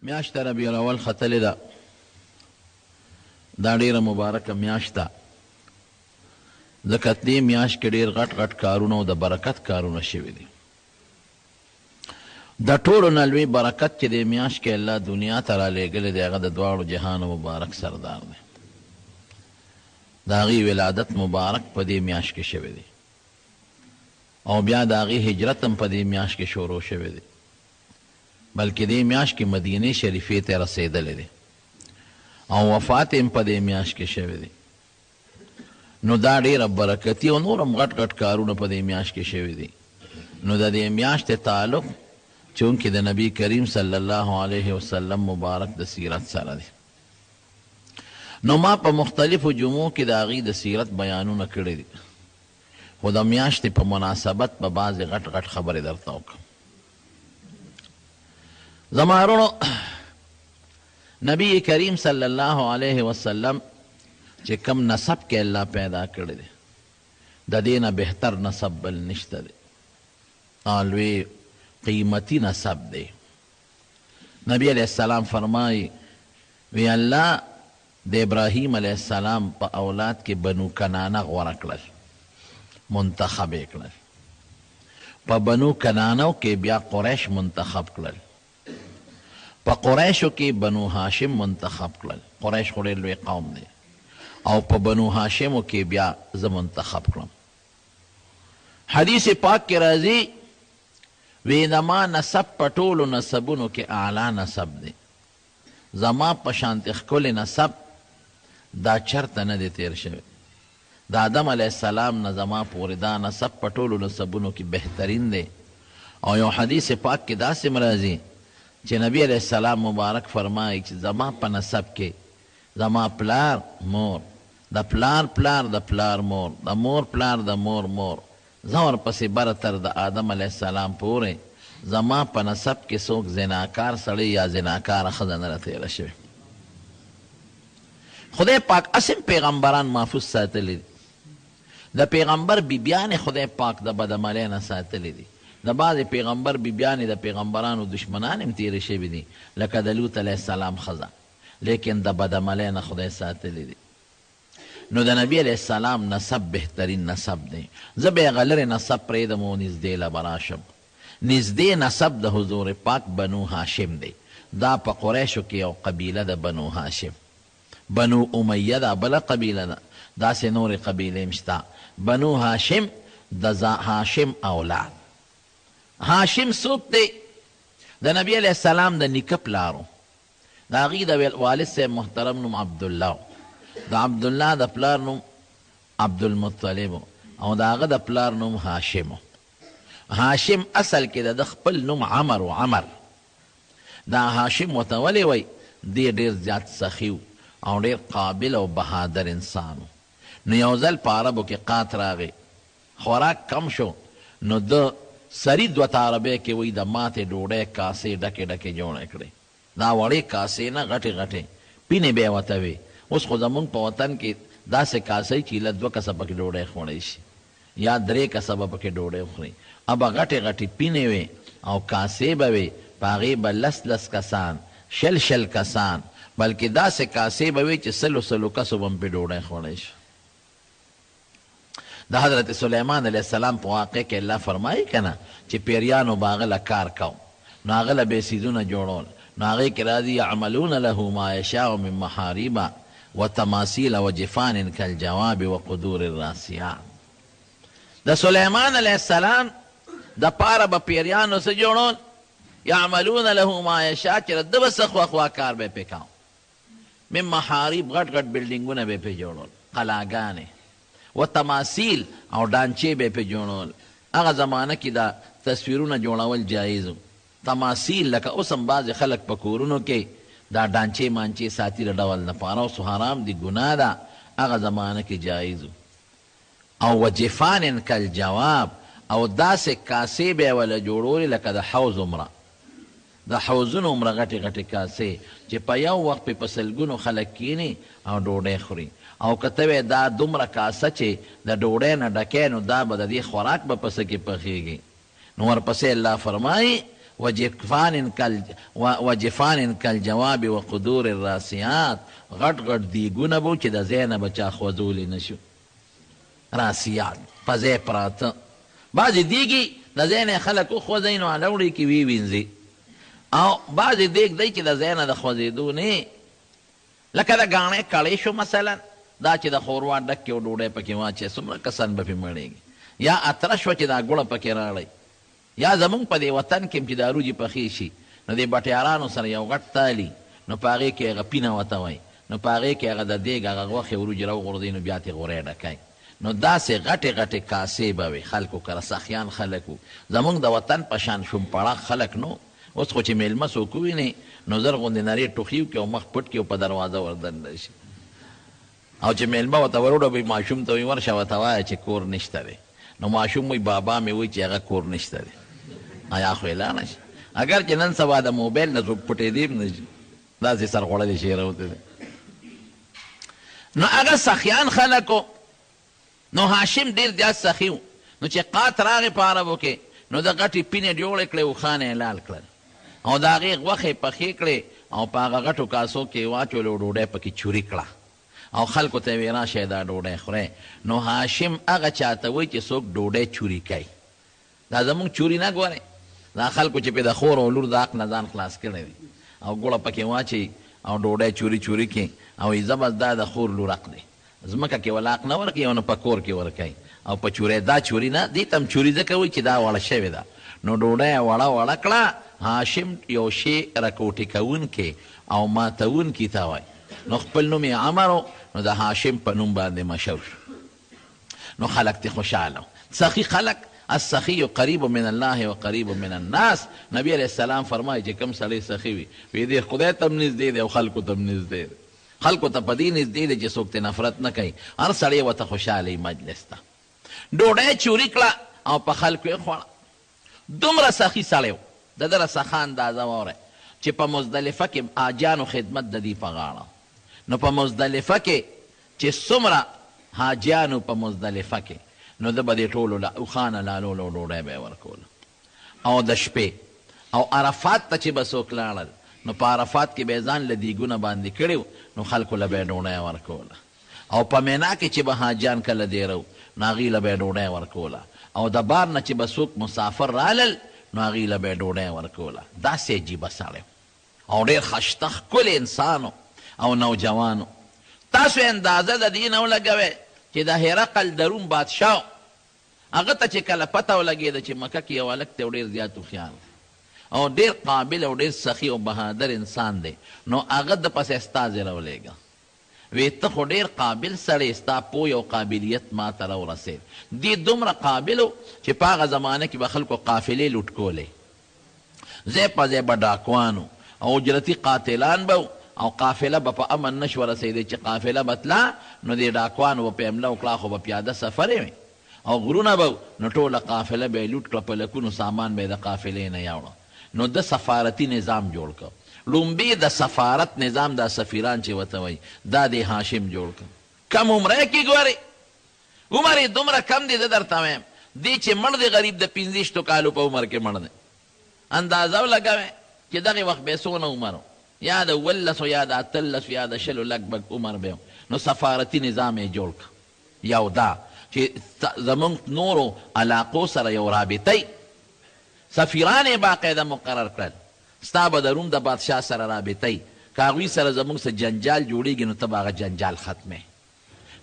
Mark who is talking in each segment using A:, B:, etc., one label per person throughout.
A: میاشت ربیع الاول ختلې ده، دا ډېره مبارکه میاشت ده، ځکه دې میاشت کې ډېر غټ غټ کارونه او د برکت کارونه شوي دي. د ټولو نه لوی برکت چې دې میاشت کې الله دنیا ته رالیږلی دی، هغه د دواړو جهانو مبارک سردار دی. د هغې ولادت مبارک په دې میاشت کې شوی دی، او بیا د هغې هجرت هم په دې میاشت کې شروع شوی دی، بلکې دې میاشت کې مدینې شریفې ته رسېدلی دی، او وفات هم په دې میاشت کې شوی دی. نو دا ډېره برکتي او نور هم غټ غټ کارونه په دې میاشت کې شوي دي. نو د دې میاشتې تعلق چونکې د نبی کریم صلی الله علیه وسلم مبارک د سیرت سره دی. نو ما په مختلفو جمعو کې د هغې د سیرت بیانونه کړي دي، خو د میاشتې په مناسبت به بعضې غټ غټ خبرې درته وکړم. زما وروڼو، نبی کریم صلی الله علیه وسلم چې کم نسب کې الله پیدا کړی دی، د دې نه بهتر نسب بل نشته دی، لوی قیمتي نسب دی. نبی علیہ السلام فرمایي وی الله د ابراهیم علیہ السلام په اولاد کې بنو کنانه غوره کړل، منتخب یې کړل. په بنو کنانو کې بیا قریش منتخب کړل، په قریشو کې بنو هاشم منتخب کړل. قریش خو ډېر لوی قوم دی، او په بنو هاشمو کې بیا زه منتخب کړم. حدیث پاک کې راځي وی زما نسب په ټولو نسبونو کې اعلی نسب دی، زما په شانتې ښکلی نسب دا چرته نه دی تیر شوی. د آدم علیه السلام نه زما پورې دا نسب په ټولو نسبونو کې بهترین دی. او یو حدیث پاک کې داسې راځي چې نبی علیه السلام مبارک فرمایي چې زما په نسب کې زما پلار مور، د پلار پلار د پلار مور، د مور پلار د مور مور، زه ورپسې بره تر د آدم علیه السلام پورې زما په نسب کې څوک زناکار سړی یا زناکاره ښځه نه راتېره شوې. خدای پاک اسم پیغمبران محفوظ ساتلی دي، د پیغمبر بیبیانې خدای پاک د بدعملۍ نه ساتلی دي. د بعضې پیغمبر بیبیانې د پیغمبرانو دشمنان هم تېرې شوي دي، لکه د لوط علیه السلام ښځه، لیکن د بدعملۍ نه خدای ساتلی دي. نو د نبی علیه السلام نسب بهترین نسب دی. زه به یې هغه لرې نسب پرېږدم او نږدې له به راشم. نږدې نسب د حضور پاک بنو هاشم دی. دا په قریشو کې یو قبیله د بنو هاشم. بنو امیه دا بله قبیله ده، داسې نورې قبیلې هم شته. بنو هاشم د هاشم اولاد. هاشم څوک دی؟ د نبی علیه السلام د نیکه پلارو، د هغې د والد صاحب محترم نوم عبدالله، د عبدالله د پلار نوم عبدالمطلب، او د هغه د پلار نوم هاشم. هاشم اصل کې د خپل نوم عمر و. عمر دا هاشم ورته ولې وی؟ دی ډېر زیات سخي او ډېر قابل او بهادر انسان و. نو یو ځل په عربو کې قات راغی، خوراک کم شو، نو د سري دوه عربۍ کې وی د ماتې ډوډۍ کاسې ډکې ډکې جوړې کړې. دا وړې کاسې نه غټې غټې پینې به یې ورته وې. اوس خو زمونږ په وطن کې داسې کاسې چې له 2 کسه پکې ډوډۍ خوړی شي یا 3 کسه به پکې ډوډۍ خوري. ابه غټې غټې پینې وې او کاسې به وې، په هغې به 10 کسان، 6 کسان، بلکې داسې کاسې به وې چې 100 کسو به هم پې ډوډۍ خوړی شي. د حضرت سلیمان علیه السلام په واقع کې الله فرمایي که نه چې پیریانو به هغه له کار کو، نو هغه له به څیزونه جوړول. نو هغې کې راځي یعملون له ما یشاء من محاریب وتماثیل وجفان کالجواب وقدور الراسیات. د سلیمان علیه السلام د پاره به پیریانو څه جوړول؟ یعملون له ما یشاء، چې ده به څه خواخوا کار به یې پې کو. من محاریب غټ غټ بلډینګونه به یې پې جوړول، قلاګانې، و تماثیل او ډانچې به یې پې جوړول. هغه زمانه کې دا تصویرونه جوړول جایز و. تماثیل لکه اوس هم بعضې خلک په کورونو کې دا ډانچې مانچې ساتي د ډول لپاره، اوس حرام دي، ګناه ده. هغه زمانه کې جایز و. او وجفان کالجواب، او داسې کاسې به یې وله جوړولې لکه د حوض عمره، د حوضونو عمره غټې غټې کاسې چې په یو وخت پې په سلګونو خلک کیني او ډوډۍ خوري. او که ته وې دا دومره کاسه چې د ډوډۍ نه ډکې، نو دا به د دې خوراک به پسه کې پخېږي. نو ورپسې الله فرمایي وجفان کالجواب وقدور الراسیات. غټ غټ دیګونه به چې د ځای نه به چا خوځولی نشو. راسیات په ځای پراته. بعضې دیګې د ځای نه خلک وخوځوي نو هلوړې کې ویوینځي، او بعضې دیګ دی چې د ځای نه د خوځېدو نه، لکه د ګاڼې کړی شو مثلا، دا چې د خوروا ډک کې ډوډۍ پکې واچوي څومره کسان به پې مړېږي. یا اتره شوه چې دا ګوړه پکې راړئ. یا زمونږ په دې وطن کې چې دا روجې پخې شي نو دې بټیارانو سره یو غټ تالي، نو په هغې کې هغه پینه ورته وایي، نو په هغې کې هغه د دیګ هغه غوښې وروجې راوغورځوي، نو بیا ترې غوری ډکوي. نو داسې غټې غټې کاسې به وې خلکو کره، سخیان خلک وو. زمونږ د وطن په شان شومپړه خلک نو. اوس خو چې میلمه څوک ووینې نو زر غوندې نرې ټوخي وکړي او مخ پټ کړي او په دروازه وردننه شي. او چې میلمه ورته وروړه ماشوم ته وایي ورشه ورته وایه چې کور نشته دی. نو ماشوم وایي بابا مې وایي چې هغه کور نشته دی. یا خو اعلانه شي. اگر چې نن سبا د موبایل نه څوک پټېدی هم نه شي، داسې سرخوړلې شی راوتی دی. نو هغه سخیان خلکو. نو هاشم ډېر زیات سخي و. نو چې قات راغې په عربو کې نو د غټې پینې جوړې کړې اوښانې یې لال کړل، او د هغې غوښې پخې کړې او په هغه غټو کاسو کې واچولې او ډوډۍ پکې چوري کړه، او خلکو ته یې ویې راشئ دا ډوډۍ خورئ. نو هاشم هغه چاته وایي چې څوک ډوډۍ چوري کوي. دا زمونږ چوري نه ګورئ، دا خلکو چې پې د خور او لور د حق نه ځان خلاص کړی وي او ګوړه پکې واچوي او ډوډۍ چوري چوري کړي او ایزه بس دا د خور لور حق دی. ځمکه کې ول حق نه ورکوي او نه په کور کې ورکوي، او په چورۍ دا چوري نه، دې ته هم چوري ځکه وایي چې دا وړه شوې ده. نو ډوډۍ یې وړه وړه کړه. هاشم یو شی راکوټې کوونکی او ماتوونکي ته وایي. نو خپل نوم یې عمر و، نو د هاشم په نوم باندې مشهور شو. نو خلک ترې خوشحاله و. سخي خلک، السخي قریب من الله و قریب من الناس. نبی علیہ السلام فرمایي چې کوم سړی سخي وي وی دې خدای ته هم نږدې دی او خلکو ته هم نږدې دی. خلکو ته په دې نږدې دی چې څوک ترې نفرت نه کوي، هر سړی ورته خوشحاله مجلس ته. ډوډۍ چوري کړه او په خلکو یې خوړه. دومره سخي سړی و. د ده رسخه اندازه واورئ چې په مزدلفه کې حاجیانو خدمت د دې په غاړه. نو په مزدلفه کې چې څومره حاجیانو په مزدلفه کې، نو ده به دې ټولو اوښانه لالول او ډوډۍ به یې ورکوله. او د شپې او عرفات ته چې به څوک لاړل نو په عرفات کې به یې ځان له دیګونه باندې کړي و، نو خلکو له به یې ډوډۍ ورکوله. او په مینا کې چې به حاجیان کله دیره و نو هغې له به یې ډوډۍ ورکوله. او د بار نه چې به څوک مسافر رالل نو هغې له به یې ډوډۍ ورکوله. داسې عجیبه سړی او ډېر خشته ښکلی انسان او نوجوانو. تاسو اندازه د دې نه ولګوئ چې د هرقل د روم بادشاه هغه ته چې کله پته ولګېده چې مکه کې یو هلک دی او ډېر زیات هوښیار دی او ډېر قابل او ډېر سخي او بهادر انسان دی، نو هغه د پسې استازی راولېږه. وی ته خو ډېر قابل سړی، ستا پوی او قابلیت ما ته راورسېد. دې دومره قابل و چې په هغه زمانه کې به خلکو قافلې لوټ کولې، ځای په ځای به ډاکوان او اجرتي قاتلان به او قافله به په امن نشو رسېدی. چې قافله به تله نو دې ډاکوانو به پې حمله وکړه، خو به پیاده سفرې وې او غرونه به نو ټوله قافله به یې لوټ کړه، په لکونو سامان به یې د قافلې نه یوړه. نو د سفارتي نظام جوړ کړ. لومبي د سفارت نظام دا سفیران چې ورته وایي دا د هاشم جوړ کړ. کم عمره کې ګورې، عمر یې دومره کم دی. زه درته وایم دی چې مړ دی غریب د 15 کالو په عمر کې مړ دی. اندازه ولګوئ چې دغې وخت به یې څونه عمر یا د 18 یا د 18 یا د 20 لږ بږ عمر به نو سفارتي نظام یې جوړ کړ. یو دا چې زمونږ نورو علاقو سره یو رابطی سفیران یې باقاعده مقرر کړل. ستا به د روم د بادشاه سره رابطی، که هغوی سره زمونږ څه جنجال جوړېږي نو ته به هغه جنجال ختمې.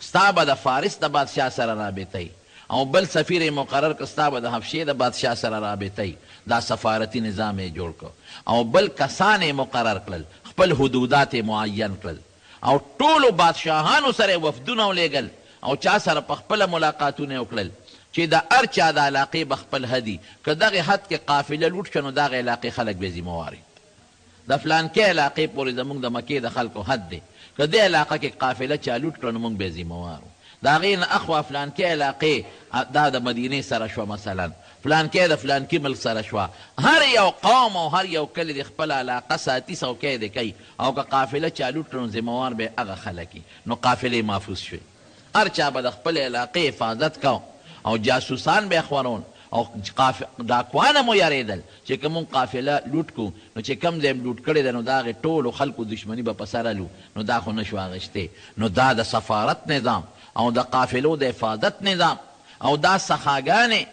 A: ستا به د فارس د بادشاه سره رابطی او بل سفیر یې مقرر کړ. ستا به د حبشې د بادشاه سره رابطی. دا سفارتي نظام یې جوړ کړ. او بل کسان یې مقرر کړل، خپل حدودات یې معین کړل او ټولو بادشاهانو سره یې وفدونه ولېږل او چا سره په خپله ملاقاتونه یې وکړل چې د هر چا د علاقې به خپل حدي، که دغې حد کې قافله لوټ شوه نو دغې علاقې خلک به ذمهوار وي. د فلانکې علاقې پورې زمونږ د مکې د خلکو حد دی، که دې علاقه کې قافله چا لوټ کړه نو موږ به ذمهوار وو. د هغې نه اخوا فلانکې علاقې دا د مدینې سره شوه، مثلا فلانکې د فلانکي ملک سره شوه. هر یو قوم او هر یو کلی د خپل علاقه ساتي، څوکی دی کوي، او که قافله چا لوټ کړه نو ذمهوار به هغه خلک وي. نو قافلې محفوظ شوې. هر چا به د خپل علاقې حفاظت کو او جاسوسان به خورون او ډاکوانه مو یریدل چې که مونږ قافله لوټ کو نو چې کم ځای لوټ کړی ده نو د هغې ټولو خلکو دشمني به په سره لو نو دا خو نشو اخیستی. نو دا د سفارت نظام او د قافلو د حفاظت نظام او دا سخاګانې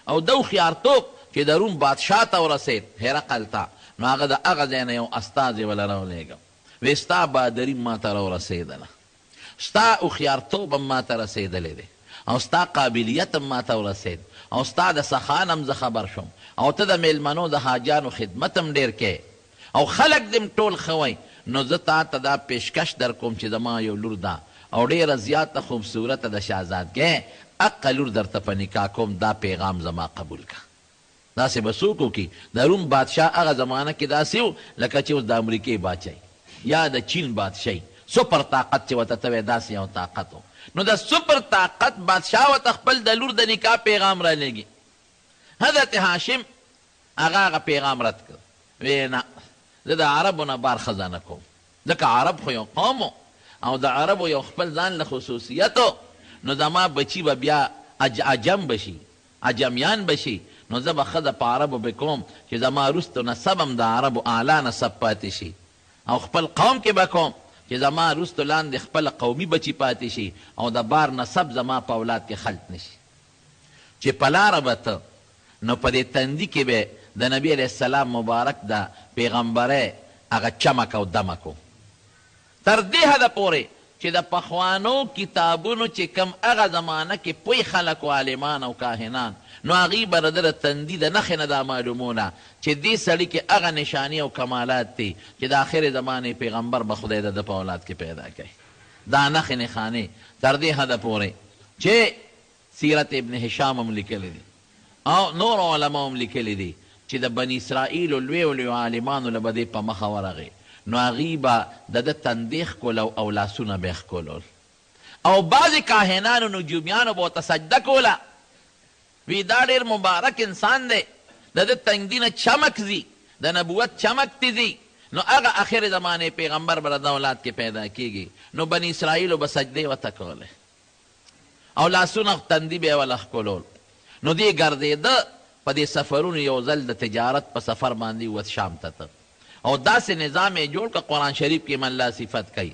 A: او د هوښیارتوب چې د روم بادشاه ته ورسېد هرقل ته، نو هغه د هغه ځای نه یو استازی وله راولېږم وی ستا بهادري ما ته راورسېدله، ستا هوښیارتوب هم ما ته رسېدلی دی او ستا قابلیت هم ما ته ورسېد او ستا د سخان هم زه خبر شوم او ته د میلمنو د حاجانو خدمت هم ډېر کوې او خلک دې ټول ښه وی. نو زه تا ته دا پیشکش در کوم چې زما یو لور ده او ډېره زیاته خوبصورته د شهزادګۍ حقه لور درته په نکاح کوم، دا پیغام زما قبول که. داسې به څوک وکړي؟ د روم بادشاه هغه زمانه کې داسې و لکه چې اوس د امریکې بادشاهي یا د چین بادشاهي سپر طاقت چې ورته ته وایې داسې یو طاقت و. نو د سپر طاقت بادشاه ورته خپل د لور د نکاح پیغام رالیږي. حضرت هاشم هغه پیغام رد کړ، وی نه زه د عربو نه بار ښځه نه کوم، ځکه عرب خو یو قوم او د عربو یو خپل ځان له خصوصیت نو زما بچي به بیا عجم بشي، عجمیان بشي، نو زه به ښځه په عربو به کوم چې زما وروستو نسب هم د عربو اعلی نسب پاتې شي او خپل قوم کې به کوم چې زما وروستو لاندې خپله قومي بچي پاتې شي او د بار نسب زما په اولاد کې خلط نشي. چې په لاره به ته نو په دې تندي کې به د نبي علیه السلام مبارک د پیغمبرۍ هغه چمک او دمک و. تر دې حده پورې چې د پخوانو کتابونو چې کم هغه زمانه کې پوی خلک و عالمان او کاهنان نو هغوی به د ده د تندي د نښې نه دا معلومونه چې دې سړي کې هغه نشاني او کمالات دي چې د آخر زمانې پیغمبر به خدای د ده په اولاد کې پیدا کوي. دا نښې نښانې تر دې حده پورې چې سیرت ابن هشام هم لیکلی دي او نور علما هم لیکلی دي چې د بني اسرائیلو لویو لویو عالمانو له به دې په مخه ورغې نو هغوی به د ده تندې ښکولو او لاسونه به یې ښکولول او بعضې کاهنانو نجومیانو به ورته سجده کوله. وی دا ډېر مبارک انسان دی، د ده تندي نه چمک ځي، د نبوت چمک تی ځي، نو هغه آخر زمانې پیغمبر به د اولاد کې پیدا کیږي. نو بني اسرائیلو به سجدې ورته کولې او لاسونه تندي به یې وله ښکلول. نو دې ګرځېده په دې سفرونو یو ځل د تجارت په سفر باندې ووت شام ته ته او داسې نظام یې جوړ که قرآن شریف کې من الله صفت کوي،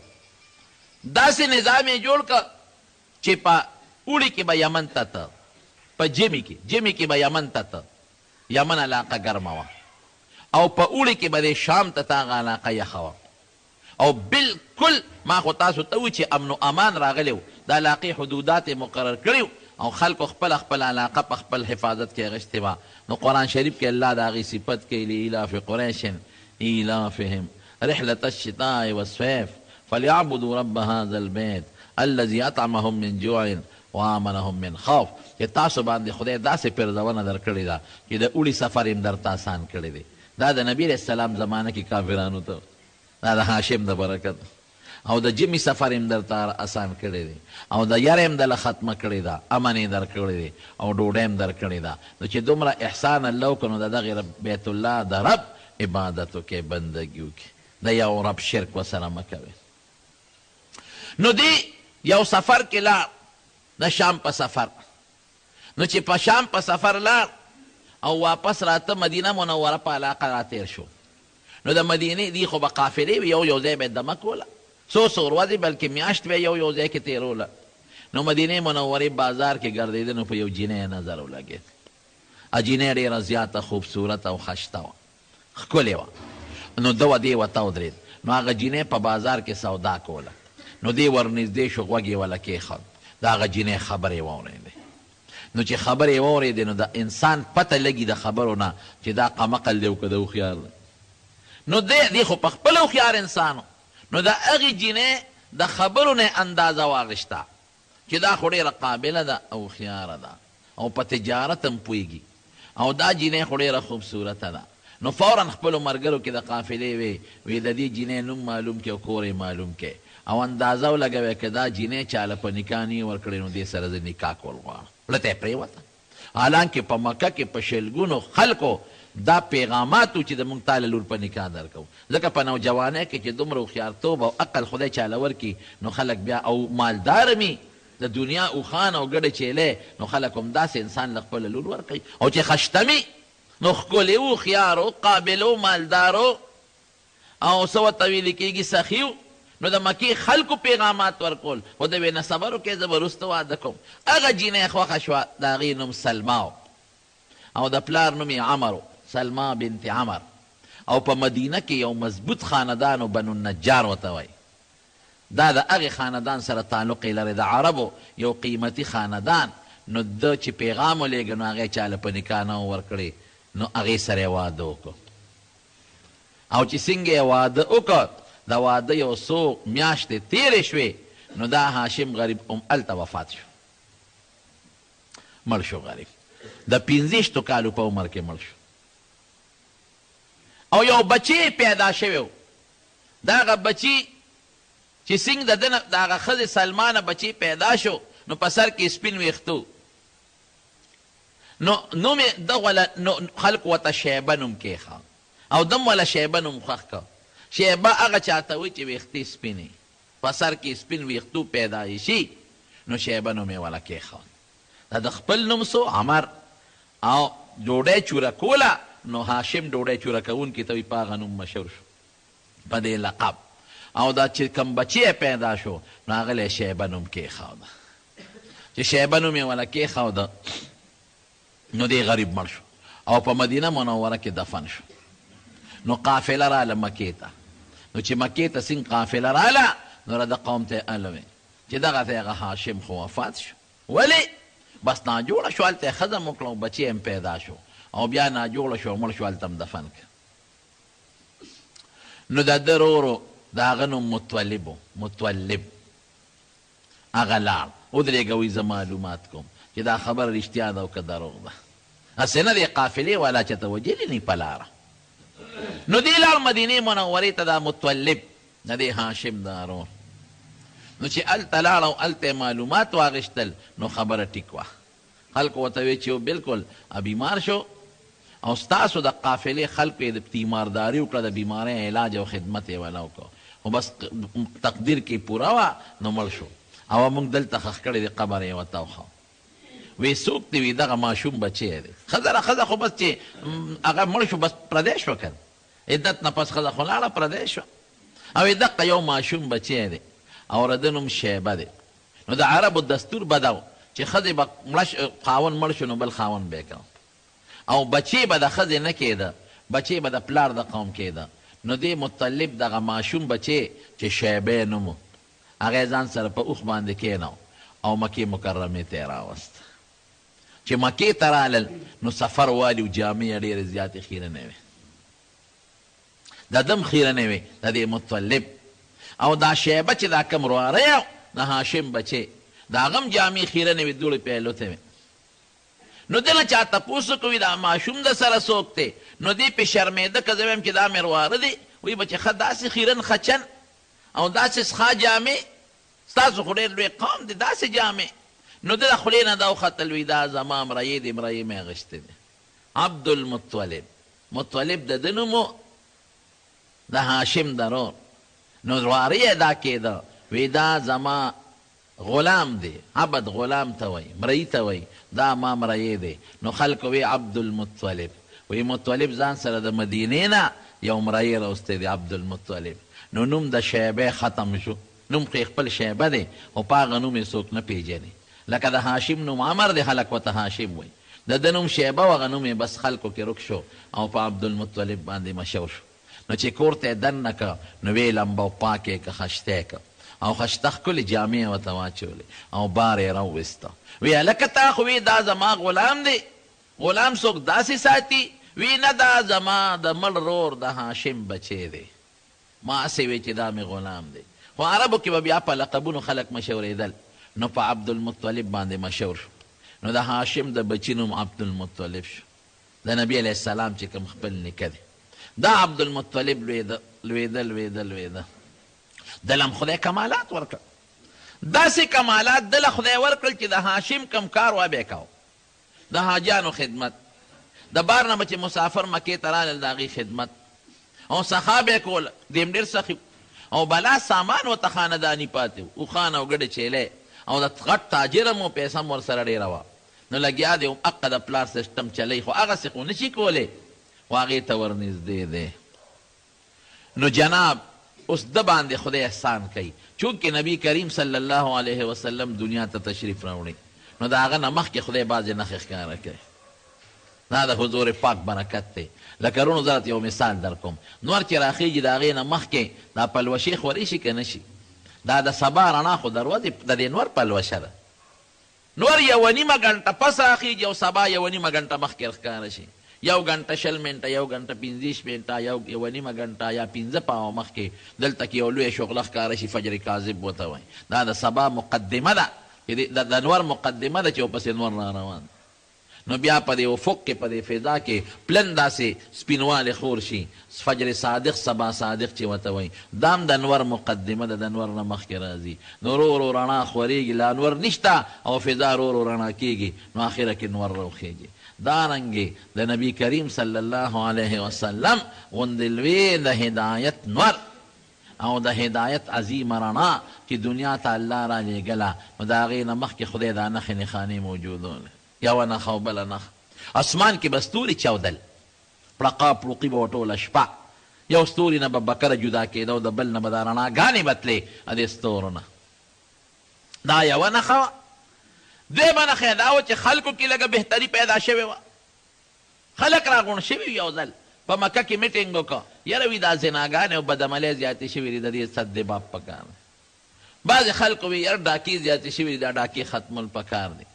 A: داسې نظام یې جوړ که چې په اوړي کې به یمن ته ته، په جمی کې به یمن ته ته، یمن علاقه ګرمه وه او په اوړي کې به د شام ته ته هغه علاقه یخه وه او بالکل ما خو تاسو ته وی چې امن و امان راغلی و، د علاقې حدودات یې مقرر کړي او خلکو خپل علاقه په خپل حفاظت کې اخیستې وه. نو قرآن شریف کې الله د هغې صفت کوي لإیلاف قریش ایلافهم رحلة الشتاء والصيف فلیعبدوا رب هذا البیت الذي اطعمهم من جوع وآمنهم من خوف. چې تاسو باندې خدای داسې پرزونه در کړې ده چې د اوړي سفر یې درته آسان کړی دی. دا د نبي علیه السلام زمانه کې کافرانو ته دا د هاشم د برکت او د جمی سفر یې درته آسان کړی دی او د یره یې دله ختمه کړې ده، امن یې در کړی دی او ډوډۍ یې در کړې ده. نو چې دومره احسان الله وکړو نو د دغې بیت الله د رب عبادت وکړئ، بندګي وکړئ، د یو رب شرک ورسره مه کوئ. نو دی یو سفر کې لاړ د شام په سفر. نو چې په شام په سفر لاړ او واپس راته مدینه منوره په علاقه راتیر شو. نو د مدینې دی خو به قافلې وي، یو ځای به یې دمه کوله، څو ورځې بلکې میاشت به یو ځای کې تېروله. نو مدینې منورې بازار کې ګرځېده نو په یو جینۍ نظر ولګېد. جینۍ ډېره زیاته خوبصورت او خشته وه، ښکلې وه. نو ده دې ورته ودرېد. نو هغه جینۍ په بازار کې سودا کوله. نو دې ورنږدې شو، غوږ یې وله کېښود، د هغه جینۍ خبرې واورېدې. نو چې خبرې یې واورېدې نو د انسان پته لګي د خبرو نه چې دا قمقل دی او که د هوښیار دی. نو دی خو په خپله هوښیار انسان و. نو د هغې جینۍ د خبرو نه اندازه واغشته چې دا خو ډېره قابله ده او هوښیاره ده او په تجارت هم پوهېږي او دا جینۍ خو ډېره خوبصورته ده. نو فورا خپلو ملګرو کې د قافلې وی د دې جینۍ نوم معلوم کړي او کور یې معلوم کړي او اندازه ولګوئ که دا جینۍ چاله په نکاح نه ورکړې نو دې سره زه نکاح کول غواړم. پلته یې پرېوته. حالانکه په مکه کې په شلګونو خلکو دا پیغامات و چې د موږ تاله لور په نکاح درکو، ځکه په نوجوانۍ کې چې دومره هوښیارتوب او عقل خدای چاله ورکړي نو خلک بیا او مالدار مي د دنیا اوخان او ګډه چیلی نو خلک هم داسې انسان له خپله لور ورکوي او چې خشتمي نو ښکلی و خیار و قابل و مالدار و او څه ورته ویلې کېږي سخي و نو د مکې خلکو پیغامات ورکول خو د ویې نه صبر وکړې زه به وروسته واده کوم هغه جینۍ خوښه شوه د هغې نوم سلما او د پلار نوم یې عمر و سلما بنت عمر او په مدینه کې یو مضبوط خاندان و بنو النجار ورته وایي دا د هغې خاندان سره تعلق یې لري د عربو یو قیمتي خاندان نو ده چې پیغام ولیږه نو هغې چاله په نکاح نه ورکړې نو هغې سره یې واده وکړو او چې څنګه یې واده وکړ د واده یو څو میاشتې تېرې شوې نو دا هاشم غریب هم هلته وفات شو مړ شو غریب د 15 کالو په عمر کې مړ شو او یو بچی پیدا شوی و د هغه بچی چې څنګه د ده نه د هغه ښځې سلما نه بچی پیدا شو نو په سر کې سپین ویښته نو نوم یې دغه خلق ورته شیبه نوم کېښه او دم ولا شیبه نوم خوښ که شیبه هغه چاته وایي چې ویښتې سپینې په سر کې سپین ویښتو پیدا شي نو شیبه نوم یې ولا کېښود دا د خپل نوم سو عمر او ډوډۍ چوره کوله نو هاشم ډوډۍ چوره کوونکي ته وایي په هغه نوم مشهور شو په دې لقب او دا چې کم بچی پیدا شو نو هغه له شیبه نوم کېښوده چې شیبه نوم یې ولا کېښوده نو دې غریب مړ شو او په مدینه منوره کې دفن شو نو قافله راله مکې ته نو چې مکې ته څنګه قافله راله نو را د قوم ته الوې چې دغه ته هغه هاشم خو وفات شو ولې بس ناجوړه شو هلته یې ښځه مو کړه بچی هم پیدا شو او بیا ناجوړه شو مړ شو هلته هم دفن کړه نو د ده ورو د هغه نوم مطلب و مطلب هغه لاړ ودرېږه وایي زه معلومات کوم چې دا خبر رښتیا ده او که دروغ ده هسې نه دې قافلې والا چېته وجلې نه په لاره نو دې لاړ مدینې منورې ته دا مطلب د دې هاشم دا ورور نو چې هلته لاړ او هلته یې معلومات واخیستل نو خبره ټیک وه خلکو ورته وی چې بلکل بیمار شو او ستاسو د قافلې خلکو یې د تیمارداري وکړه د بیمارۍ علاج او خدمت یې ولا وکړه خو بس تقدیر کې پوره وه نو مړ شو او موږ دلته ښخ کړی د قبر یې ورته وښه وی څوک دی وی دغه ماشوم بچی دی ښځه خو بس چې هغه مړ شو بس پردی شو که عدت نه پس ښځه خو لاړه پردی شو او دقه یو ماشوم بچی دی او د ده نوم شیبه دی نو د عربو دستور به ده چې ښځې به خاوند مړ شو نو بل خاوند به یې کوه او بچی به د ښځې نه کېده بچی به د پلار د قوم کېده نو دې مطلب دغه ماشوم بچی چې شیبه نوم و هغه یې ځان سره په اوښ باندې کېنو او مکې مکرمې ته یې راوست چې مکې ته رالل نو سفر والي و جامې یې ډېرې زیاتې خیرنې وې د دم خیرنې وې د دې مطلب او دا شیبه چې دا کم رواره و د هاشم بچی د هغه هم جامې خیرنې وې دوړې پې یې لوتې وې نو دې نه چا تپوس کوي دا ماشوم د سره څوک دی نو دې پې شرمېده که زه وایم چې دا مې رواره دی وایي به چې ښه داسې خیرن خچن او داسې ښه جامې ستاسو خو ډېر لوی قوم دی داسې جامې نو د خولې نه دا وختل وي دا زما مرایې دی مرایې مې اخیستې دی عبدالمطلب مطلب د ده نوم د هاشم درور نو رواره یې دا کېده وی دا زما غلام دی عبد غلام ته وایي مرۍ ته وایي دا ما مرایې دی نو خلکو وی عبدالمطلب وی مطلب ځان سره د مدینې نه یو مرۍ راوستی دی عبدالمطلب نو نوم د شیبه ختم شو نوم خو خپل شیبه دی او په هغه نوم یې څوک نه پیژني لکه د هاشم نوم عمر دی خلک ورته هاشم وایي د ده نوم شیبه و هغه نوم یې بس خلکو کې رک شو او په عبدالمطلب باندې مشهور شو نو چې کور ته یې دننه که نو ویې لمبه او پاک یې که خشتی که او خشته ښکلې جامې یې ورته واچولې او بار یې راوویسته وی هلکه تا خو وی دا زما غلام دی غلام څوک داسې ساتي وی نه دا زما د مړ رور د هاشم بچی دی ما هسې وی چې دا مې غلام دی خو عربو کې به بیا په لقبونو خلک مشهورېدل نو په عبدالمطلب باندې مشهور شو نو د هاشم د بچي نوم عبدالمطلب شو د نبي علیه السلام چې کوم خپل نیکه دی دا عبدالمطلب لویده دله هم خدای کمالات ورکړه داسې کمالات دله خدای ورکړل چې د هاشم کم کار وا به یې کوه د حاجیانو خدمت د بار نه به چې مسافر مکې ته رالل د هغې خدمت او سخا به یې کوله دیم ډېر سخي او بلا سامان ورته خانداني پاتې و اوښان او ګډه چیلی او د غټ تاجر هم و پیسه هم ورسره ډېره وه نو لګیا دی حقه د پلار سیسټم چلی خو هغسې خو نشي کولی خو هغې ته ورنږدې دی نو جناب اوس د باندې خدای احسان کوي چونکې نبی کریم صلی الله علیه وسلم دنیا ته تشریف راوړي نو د هغه نه مخکې خدای بعضې نښې ښکاره کوي دا د حضور پاک برکت دی لکه رونو زرت یو مثال در کوم نور چې راخیږي د هغې نه مخکې دا پلوشې خوری شي که نه شي دا د سبا رڼا خو د دې نور پلوشه ده نور یوه نیمه ګنټه پس راخیږي او سبا یوه نیمه ګنټه مخکې ښکاره شي یو ګنټه 20 منټه یو ګنټه 15 منټه یوه نیمه ګنټه یا 15 پاوه مخکې دلته کې یو لویه شغله ښکاره شي فجر کاذب ورته وایي دا د سبا مقدمه ده د نور مقدمه ده چې ورپسې نور را روان نو بیا په دې افق کې په دې فضا کې پلن داسې سپینوالی خور شي فجر صادق سبا صادق چې ورته وایي دا هم د نور مقدمه ده د نور نه مخکې راځي نو ورو ورو رڼا خورېږي لا نور نشته او فضا ورو ورو رڼا کېږي نو آخره کې نور روخېږي دارنګې د نبی کریم صلی الله علیه وسلم غوندې لوی د هدایت نور او د هدایت عظیمه رڼا چې دنیا ته الله را لېږله نو د هغې نه مخکې خدای دا نښې نښانې موجودونه یوه نښه او بله نښه اسمان کې به ستوري چاودل پړقا پړوقي به ټوله شپه یو ستوري نه به بکره جدا کېده او د بل نه به دا رڼاګانې به تلې د دې ستورو نه دا یوه نښه وه دویمه نښه دا وه چې خلکو کې لږه بهتري پیدا شوې وه خلک راغونډ شوي وي یو ځل په مکه کې میټینګ وکړه یاره وي دا زناګانې او بدعملۍ زیاتې شوي دي د دې سد باب پکار دی بعضې خلکو وي یاره ډاکې زیاتې شوي دي دا ډاکې ختمول پکار دی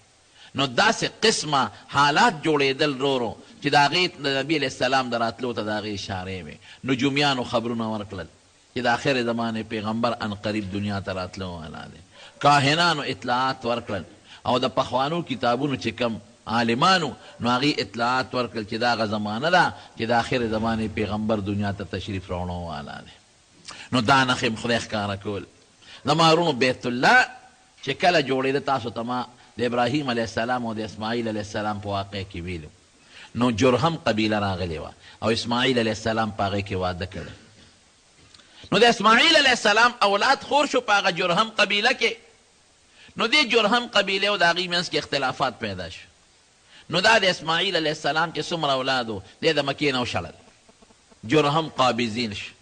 A: نو داسې قسمه حالات جوړېدل رو چې د هغې د نبي علیه السلام د راتلو ته د هغې اشارې وې نجومیانو خبرونه ورکړل چې د آخر زمانې پیغمبر ان قریب دنیا ته راتلو والا دی کاهنانو اطلاعات ورکړل او د پخوانو کتابونو چې کم عالمانو نو هغې اطلاعات ورکړل چې دا هغه زمانه ده چې د آخر زمانې پیغمبر دنیا ته تشریف راوړو والا دی نو دا نښې م خدای ښکاره کول د مارونو بیت الله چې کله جوړېده تاسو ته ما د ابراهیم علیه السلام او د اسماعیل علیه السلام په واقع کې ویلو نو جرهم قبیله راغلې وه او اسماعیل علیه السلام په هغې کې واده کړی نو د اسماعیل علیه السلام اولاد خور شو په هغه جرهم قبیله کې نو دې جرهم قبیله او د هغې منځ کې اختلافات پیدا شو نو دا د اسماعیل علیه السلام چې څومره اولاد و دی د مکې نه وشړل جرهم قابضین شو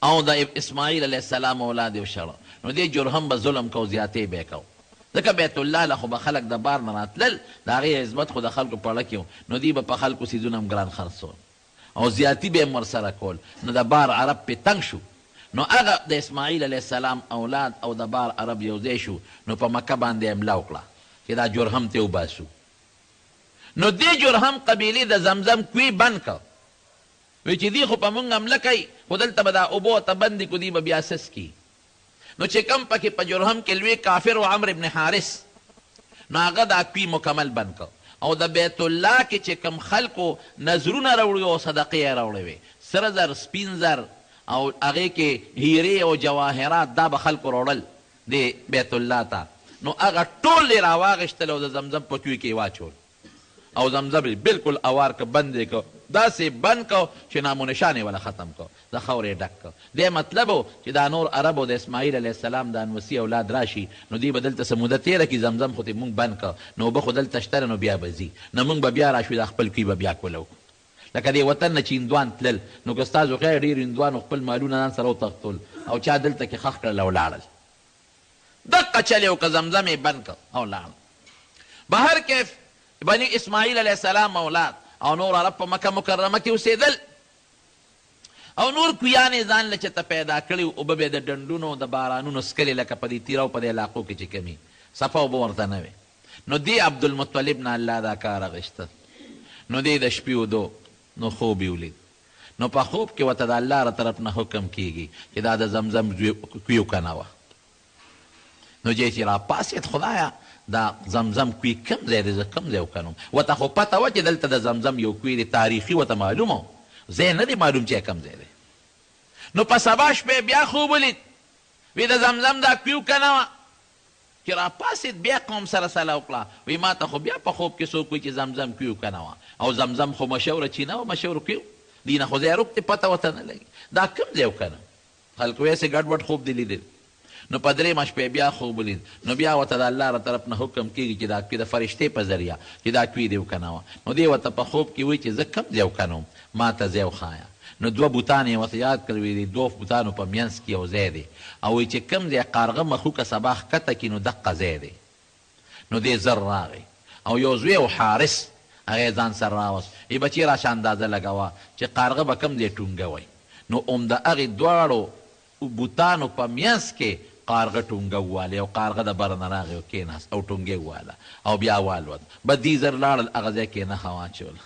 A: او د اسماعیل علیه السلام اولاد یې وشړه نو دې جرهم به ظلم کو زیاتې به یې کو ځکه بیت الله له خو به خلک د بار نه راتلل د هغې عظمت خو د خلکو په اړه کې نو دوی به په خلکو څیزونه هم ګران خرڅول او زیاتي به یې ورسره کول نو د بار عرب پې تنګ شو نو هغه د اسماعیل علیه السلام اولاد او د بار عرب یو ځای شو نو په مکه باندې حمله وکړه چې دا جرهم ته وباسو نو دې جرهم قبیلې د زمزم کوی بند کړ وی چې دی خو په مونږ حمله کوي خو دلته به دا اوبو ورته بندې کړو دوی به بیا سس کي نو چې کم پکې په جرهم کې لوی کافر و عمر ابن حارث نو هغه دا کوی مکمل بند کړ او د بیت الله کې چې کم خلکو نظرونه راوړي او صدقې یې راوړی وې سره زر سپین زر او هغې کې هیرې او جواهرات دا به خلکو راوړل د بیت الله ته نو هغه ټول یې راواغېشتل او د زمزم په کوی کې واچول او زمزم بالکل اوار که بند یې که داسې بند کو چې نامونشان یې وله ختم کو د خاورې ډک کو دې مطلب و چې دا نور عربو د اسماعیل علیه السلام د انوسي اولاد راشي نو دوی به دلته څه موده تېره کړي زمزم خو مونږ بند کو نو اوبه خو دلته شته نو بیا به ځي نو مونږ به بیا راشو د خپل کوی به بیا کولو لکه دې وطن نه چې هندوان تلل نو که ستاسو خیر ډېر هندوانو خپل مالونه ځان سره وتښتول او چا دلته کې ښخ کړل او لاړل دقه چل یې وکړه زمزم یې بند کړ او لاړل بهر کیف بني اسماعیل علیه السلام اولاد او نور عرب په مکه مکرمه کې اوسېدل او نور کویانې ځان له چېته پیدا کړي اوبه به د ډنډونو د بارانونو څکلې لکه په دې تیره او په دې علاقو کې چې کمي صفه اوبه ورته نه وې نو دې عبدالمطلب نه الله دا کار اخیسته نو دې د شپې ودو نو خوب یې ولید نو په خوب کې ورته د الله را طرف نه حکم کېږي چې دا د زمزم کوی وکنوه نو دی چې راپاسېد خدایه دا زمزم کوی کم ځای دی زه کم ځای وکنم ورته خو پته وه چې دلته د زمزم یو کوی دی تاریخي ورته معلومه ځای نه دی معلوم چې کم ځای دی نو په سبا شپې بیا خوب ولید وی د زمزم دا کوی وکنوه چې راپاسېد بیا قوم سره سلا وکړه وی ما ته خو بیا په خوب کې څوک وایي چې زمزم کوی وکنوه او زمزم خو مشهوره چینه و مشهور کوی دی نه خو ځای روک دی پته ورته نه لګي دا کم ځای وکنه خلکو یې ګډوډ خوب دی لیدل نو په درېیمه شپې بیا خوب ولید نو بیا ورته د الله ره طرف نه حکم کېږي چې دا کوي د فرشتې په ذریعه چې دا کوي دې وکنوه نو دی ورته په خوب کې وایي چې زه کوم ځای وکنوم ما ته ځای وښایه نو دوه بوتان یې ورته یاد کړل ویلي دوه بوتانو په منځ کې یو ځای دی او وایي چې کوم ځای قارغه مخوکه سبا ښکته کړي نو دقه ځای دی نو دې زر راغی او یو زوی او حارس هغه ځان سره راوست ای بچی راشه اندازه لګوه چې قارغه به کوم ځای ټونګه وی نو د هغې دواړو بوتانو په منځ کې قارغه ټونګه وواله او قارغه د بره نه راغی او کېناست او ټونګې وواله او بیا والوت به دې زر لاړل هغه ځای کې نښه واچوله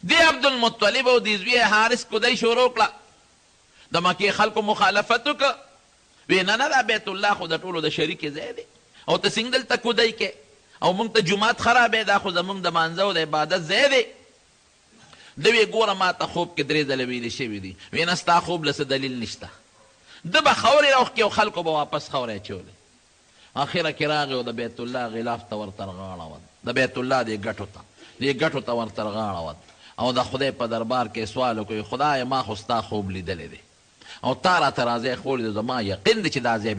A: دی عبدالمطلب او دې زوی حارس کودی شروع کړه د مکې خلکو مخالفت وکړه وی نه نه دا بیت الله خو د ټولو د شریکې ځای دی او ته څنګه دلته کودی کې او موږ ته جومات خرابې دا خو زموږ د مانځه او د عبادت ځای دی ده وی ګوره ما ته خوب کې 3 ځله ویلې شوي دي وی نه ستا خوب له څه دلیل نشته ده به خورې راوښکي او خلکو به واپس خورې اچولې اخره کې راغی او د بیت الله غلاف ته ورته رغاړه ود د بیت الله دې ګټو ته ورته رغاړه ود او د خدای په دربار کې سوال وکړي خدای ما خو ستا خوب لیدلی دی او تا راته راځی خوړی دی زما یقین دی چې دا ځای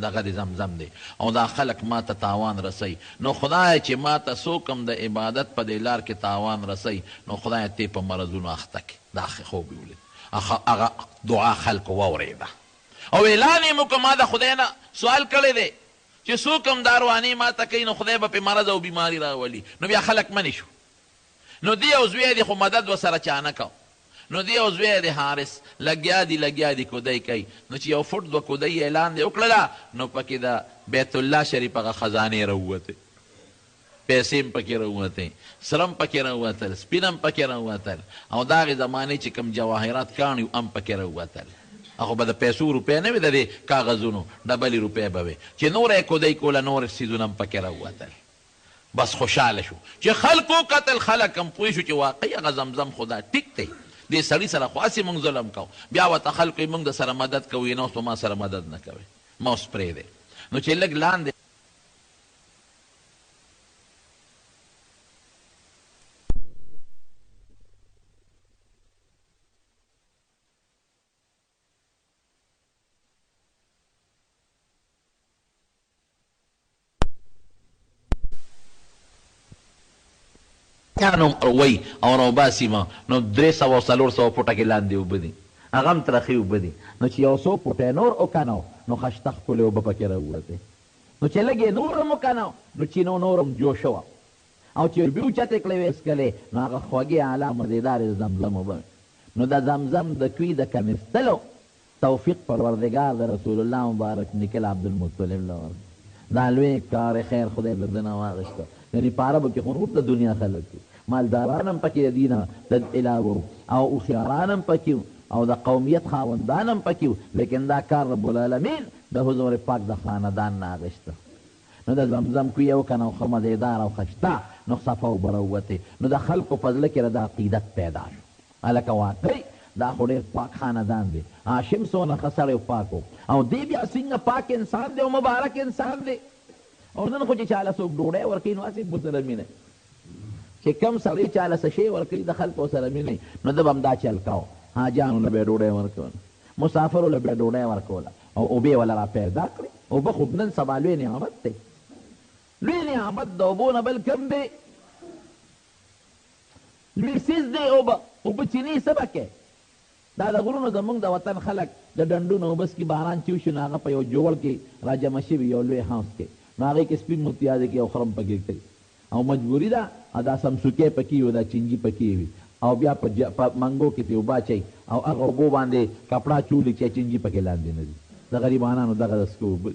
A: دغه د زمزم دی او دا خلک ما ته تاوان رسی نو خدای چې ما ته څوک هم د عبادت په دې لار کې تاوان رسی نو خدای تی په مرضونو اخته کړي دا خوب یې ولید هغه دعا خلکو واورېده او اعلان یې وکړه ما د خدای نه سوال کړی دی چې څوک هم دا رواني ما ته کوي نو خدای به پې مرض او بیماري راولي نو بیا خلک منې شو نو دی او زوی دی خو مدد ورسره چا نه کو نو دی او زوی دی حارس لګیا دی کودی کوي نو چې یو فوټ دوه کودی اعلان دی وکړله نو پکې د بیت الله شریف هغه خزانې راووتې پیسې هم پکې راووتې سره هم پکې راووتل سپین هم پکې راووتل او د هغې زمانې چې کوم جواهرات کاڼي هم پکې راووتل خو به د پیسو روپۍ نه وي د دې کاغذونو ډبلې روپۍ به وي چې نوره یې کودی کوله نور څیزونه هم پکې راووتل بس خوشحاله شو چې خلکو قتل خلک هم پوه شو چې واقعي هغه زمزم خو دا ټیک دی دې سړي سره خو هسې موږ ظلم کوو بیا ورته خلکو یې موږ د سره مدد کوو نه اوس په ما سره مدد نه کوئ ما اوس پرېږدی نو چې لږ لاندې نو وی او راوباسي ما نو 300 او 400 فوټه کې لاندې اوبه دي هغه هم ترخې اوبه دي نو چې 100 فوټه نور وکنو نو خشته ښکلې اوبه پکې راووتې نو چې لږ یې نور هم وکنو نو چینو نور هم جوشه وه او چې اوبه اوچتې کړې وې څکلې نو هغه خوږې اعلی مزېدارې زمزم اوبه نو د زمزم د کوي د کمیستلو توفیق پروردګار د رسول الله مبارک نیکل عبدالمطلب له دا لوی کار خیر خدای له ده نه واخېسته یعنې په عربو کې خو نور د دنیا خلک دي مالداران هم پکې د دې نه د علاوه او هوښیاران هم پکې او د قومیت خاوندان هم پکې لیکن دا کار رب العالمین د حضور پاک د خاندان نه اخېسته نو د زمزم کوي یې وکنه او ښه مزېدار او ښشته نو صفه اوبه راووتې نو د خلکو په زړه کې د عقیدت پیدا شو هلکه واقعي دا خو ډېر پاک خاندان دی هاشم څونه ښه سړی پاک او دی بیا څنګه پاک انسان دی او مبارک انسان دی او نن خو چې چاله څوک ډوډۍ ورکوي نو هسې ورسره مینه چې کم سړی چاله څه شی ورکوي د خلکو سره مینه نو ده به هم دا چل کوه حاجیانو له به یې ډوډۍ ورکوله مسافرو له به یې ډوډۍ ورکوله او اوبې وله را پیدا کړې اوبه خو نن سبا لوی نعمت دی لوی نعمت د اوبو نه بل کم دی لوی څیز دی اوبه چینې څه به کوې دا د غرونو زموږ د وطن خلک د ډنډونو اوبه څکي باران چې وشي نو هغه په یو جوړ کې را جمع شوي یو لوی حوض کې نو هغې کې سپین متیا دی کې او خرم پکې کوي او مجبوري ده دا سمسوکې پکې وي دا چینجي پکې وي او بیا په منګو کې پې اوبه اچوي او هغه اوبو باندې کپړه چولي چې چینجي پکې لاندې نه ځي د غریبانانو دغه د څکو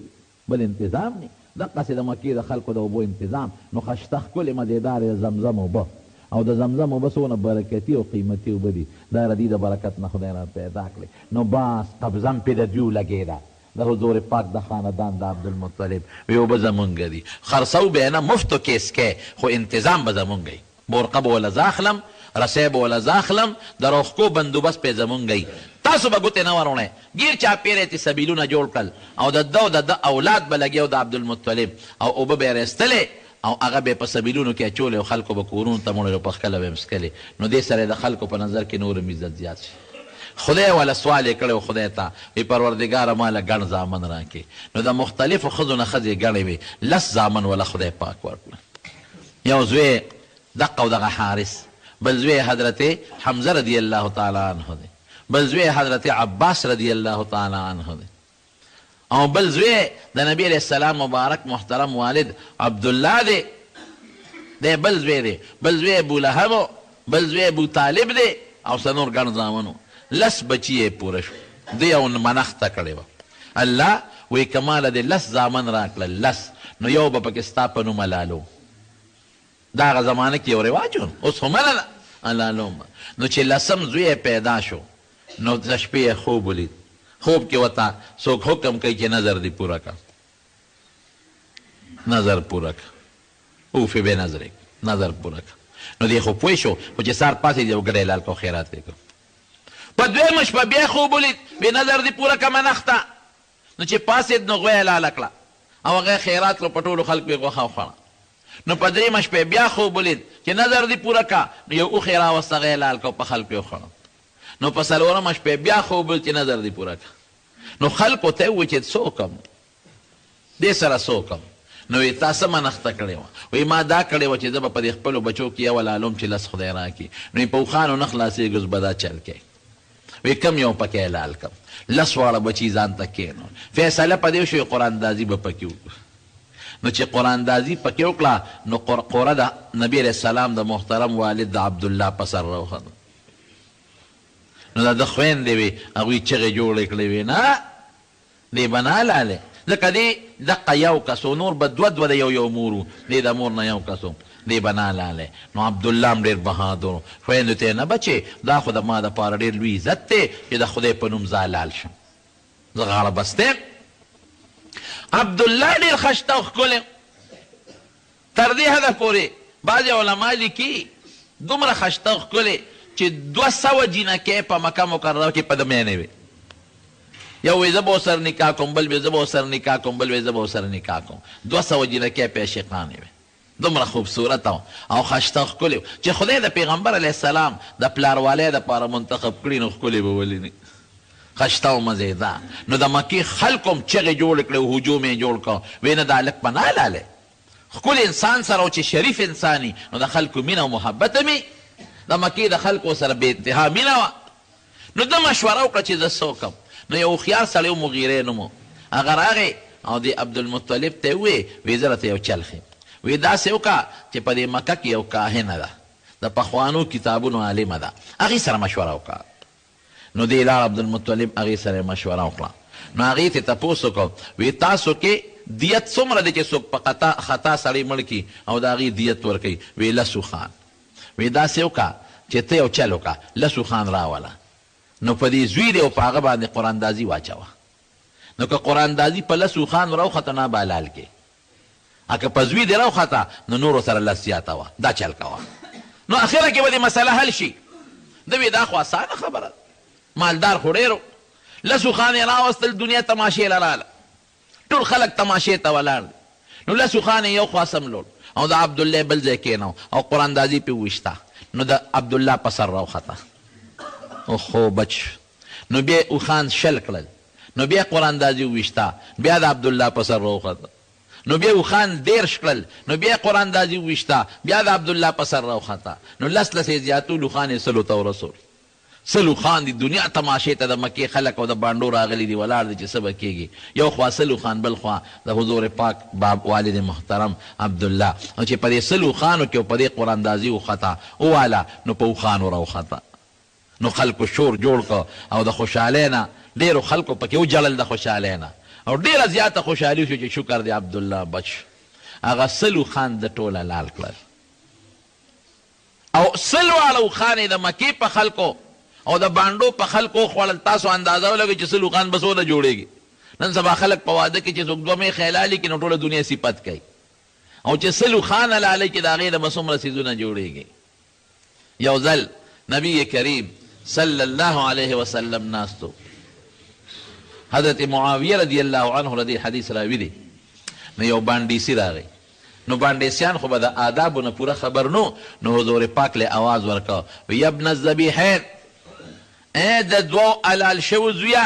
A: بل انتظام نه دقسې د مکې د خلکو د اوبو انتظام نو ښشته ښکلې مزېدارې زمزم اوبه او د زمزم اوبه څونه برکتي او قیمتي اوبه دي دا د دې د برکت نه خدای را پیدا کړې نو باس قبضه پې د دیو لګېده د حضور پاک د خاندان د عبدالمطلب وی اوبه زمونږ دي خرڅو به نه مفتو کیس کې خو انتظام به زمونږ وي برقه به وله زه اخلم رسی به وله زه اخلم د روښکو بندوبست پې زمونږ وي تاسو به ګوتې نه وروړئ ګیر چاپېره یې سبیلونه جوړ کړل او د ده او د ده اولاد به لګیا د عبدالمطلب او اوبه به یې رایستلې او هغه به په سبیلونو کې اچولې او خلکو به کورونو ته مړل او پخکله به یې څکلې نو دې سره د خلکو په نظر کې نور هم عزت زیات شي خدای والا سوال یې کړی و خدای ته وی پروردګاره ماله ګڼ زامن راکړې نو د مختلفو ښځو نه ښځې ګڼې وې 10 زامن والا خدای پاک ورکړه یو زوی دقه و دغه حارث بل زوی حضرت حمزه رضی الله تعالی عنه دی بل زوی حضرت عباس رضی الله تعالی عنه دی او بل زوی د نبی علیہ السلام مبارک محترم والد عبدالله دی دی بل زوی دی بل زوی ابو لهب بل زوی ابو طالب دی او سنور ګڼ زامنو 10 بچی یې پوره شو دی یو منښته کړې وه الله وی که ماله دې 10 زامن راکړل 10 نو یو به پکې ستا په نوم لالو دا هغه زمانه کې یو رواج و اوس هم نه ده لالو نو چې 10م زوی پیدا شو نو د شپې یې خوب ولید خوب کې ورته څوک حکم کوي چې نظر دې پوره کړه نظر پوره کړه اوفې بې نظرې نظر پوره کړه نو دی خو پوه شو خو چې سار پاسې یو ګډی لال کو خیرات یې کړو په دویمه شپه بیا خوب ولید بې نظر دې پوره کړه منښته نو چې پاسېد نو غوی یې لاله کړه او هغه خیرات کړو په ټولو خلکو یې غوښه وخوړه نو په درېیمه شپه بیا خوب ولید چې نظر دې پوره کړه نو یو اوښ یې راوسته هغه یې لال کړو په خلکو یې وخوړه نو په 4مه شپه بیا خوب ولید چې نظر دې پوره کړه نو خلکو ته یې وویل چې څه وکړم دې سره څه وکړم نو وی تا څه منښته کړې وه وی ما دا کړې وه چې زه به په دې خپلو بچو کې یو لالوم چې 10 خدای راکړي نو په اوښانو نه خلاصېږي اوس به دا چل کوي وی کم یو پکې لال کم 10 واړه بچي ځان ته کښېنول فیصله په دې وشوې قراندازي به پکې وکړو نو چې قراندازي پکې وکړه نو قره د نبي علیه السلام د محترم والد د عبدالله په سر راوخته نو دا د خویندې وې هغوی چغې جوړې کړې وې نه دې به نه لالې ځکه دې دقه یو کس و نور به دوه د یو مور و دې د مور نه یو کس و دې به نه لالې نو عبدالله هم ډېر بهادر و خویندو ته یې نه بچې دا خو د ما دپاره ډېر لوی عزت دی چې د خدای په نوم زه لال شم زه غاړه بستی عبدالله ډېر ښایسته او ښکلی تر دې حده پورې بعضې علما لیکي دومره ښایسته او ښکلی چې 200 جینکۍ په مکه مکرمه کې په د میانې وې یو وی زه به ورسره نکاح کوم بل وی زه به ورسره نکاح کوم بل وی زه به ورسره نکاح کوم 200 جینکۍ په عشقانې وې دومره خوبصورت او ښایسته ښکلې چې خدای د پیغمبر علیه السلام د پلاروالی دپاره منتخب کړي نو ښکلې به ولینې ښایسته او مزېدار نو د مکې خلکو هم چغې جوړې کړې هجوم یې جوړ کړه وی نه دا هلک به نه لالې ښکلي انسان سره و چې شریف انساني نو د خلکو مینه او محبت مې د مکې د خلکو سره بې انتها مینه وه نو ده مشوره وکړه چې زه څه وکړم نو یو هوښیار سړی و مغیرې نوم هغه راغی او د عبدالمطلب ته یې وویې وی زه راته یو چل ښیم وی داسې وکړه چې په دې مکه کې یو کاهنه ده د پخوانو کتابونو عالمه ده هغې سره مشوره وکړه نو دې لاړ عبدالمطلب هغې سره مشوره وکړه نو هغې ته تپوس وکړو وی تاسو کې دیت څومره دی چې څوک په خطا سړی مړ کړي او د هغې دیت ورکوي وی 10 اوښان وی داسې وکړه چې ته یو چل وکړه 10 اوښان راوله نو په دې زوی دی او په هغه باندې قراندازي واچوه نو که قراندازي په 10 اوښانو راوخته نه به حلال کې که په زوی دی راوخته نو نورو سره 10 زیاته وه دا چل کوه نو اخره کې به دې مسله حل شي ده وی دا خو اسانه خبره مالدار خو ډېر 10 اوښان یې راوستل دنیا تماشې له راله ټول خلک تماشې ته ولاړ دي نو 10 اوښان یې یو خوا سملول او د عبدالله بل ځای کېنو او قراندازي پې وویشته نو د عبدالله په سر راوخته خو بچ نو بیا اوښان شل کړل نو بیا قراندازي وویشته بیا د عبدالله په سر راوخته نو بیا اوښان 10 کړل نو بیا قراندازي وویشته بیا د عبدالله په سر راوخته نو 10 یې زیاتول اوښان یې 100 ته ورسول 100 اوښان دي دنیا تماشې ته د مکې خلک او د بانډو راغلي دي ولاړ دي چې څه به کېږي یو خوا 100 اوښان بل خوا د حضور پاک باب والد محترم عبدالله او چې په دې 100 اوښانو کې او په دې قراندازي وخته وواله نو په اوښانو راوخته نو خلکو شور جوړ کړ او د خوشحالۍ نه ډېرو خلکو پکې وجړل د خوشحالۍ نه او ډېره زیاته خوشحالي شو چې شکر دی عبدالله بچ هغه 100 اوښان د ټوله لال کړل او 100 واړه اوښان یې د مکې په خلکو او د بانډو په خلکو وخوړل تاسو اندازه ولګئ چې 100 اوښان به څونه جوړېږي نن سبا خلک په واده کې چې څوک 2 مې خیالالي کړي نو ټوله دنیا صفت کوي او چې 100 اوښان لالئ چې د هغې نه به څومره څیزونه جوړېږي یو ځل نبی کریم صلی الله علیه وسلم ناستو حضرت معاویه رضی الله عنه رضی حدیث راوی دی نو یو باندیسی راغی نو باندیسیان خو به د آدابو نه پوره خبر نو حضور پاک له آواز ورکا وی ابن الذبیحین د دوو حلال شوو زویا.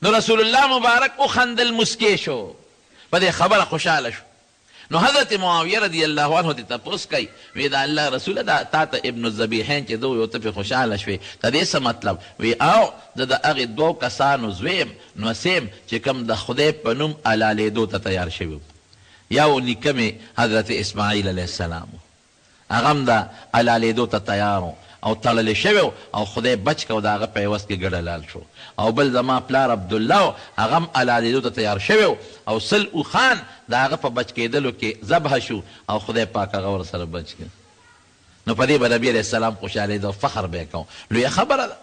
A: نو رسول الله مبارک وخندل، مسکی شو، په دې خبره خوشحاله شو. نو حضرت معاویه رضی الله عنه دې تپوس کوي، وی دا الله رسوله دا تا ته ابن الذبیحین چې دو یو ته پې خوشحاله شوې، د دې څه مطلب؟ وی او زه د هغې دوو کسانو زویم نو سیم چې کوم د خدای په نوم حلالېدو ته تیار شوي. یو نیکه مې حضرت اسماعیل علیه السلام هغه هم د حلالېدو ته تیار او تړلی شوی او خدای بچ کو د هغه په عوض کې ګډ حلال شو. او بل زما پلار عبدالله هغه هم حلالېدو ته تیار شوی او سل اوښان د هغه په بچ کېدلو کې ذبح شو او خدای پاک هغه ورسره بچ کړ. نو په دې به نبي علیه السلام خوشحالېده او فخر به یې کوم. لویه خبره ده.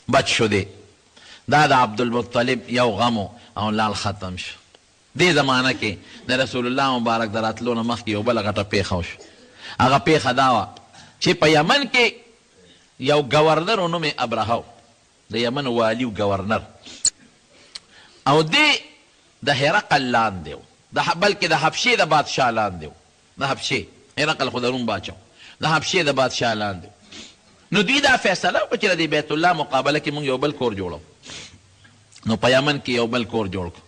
A: بچ شو دی. دا د عبدالمطلب یو غم او لال ختم شو. دې زمانه کې د رسول الله مبارک د راتلو نه مخکې یو بله غټه پیښه وشو. هغه پیښه دا وه چې په یمن کې یو گورنر و نوم یې ابرهه، د یمن والي و گورنر، او دی د هرقل لاندې و، بلکې د حبشې د بادشاه لاندې و. د حبشې، هرقل خو د روم باچا و، د حبشې د بادشاه لاندې و. نو دوی دا فیصله وکړه چې د بیت الله مقابله کې مونږ یو بل کور جوړو. نو په یمن کې یو بل کور جوړ کړو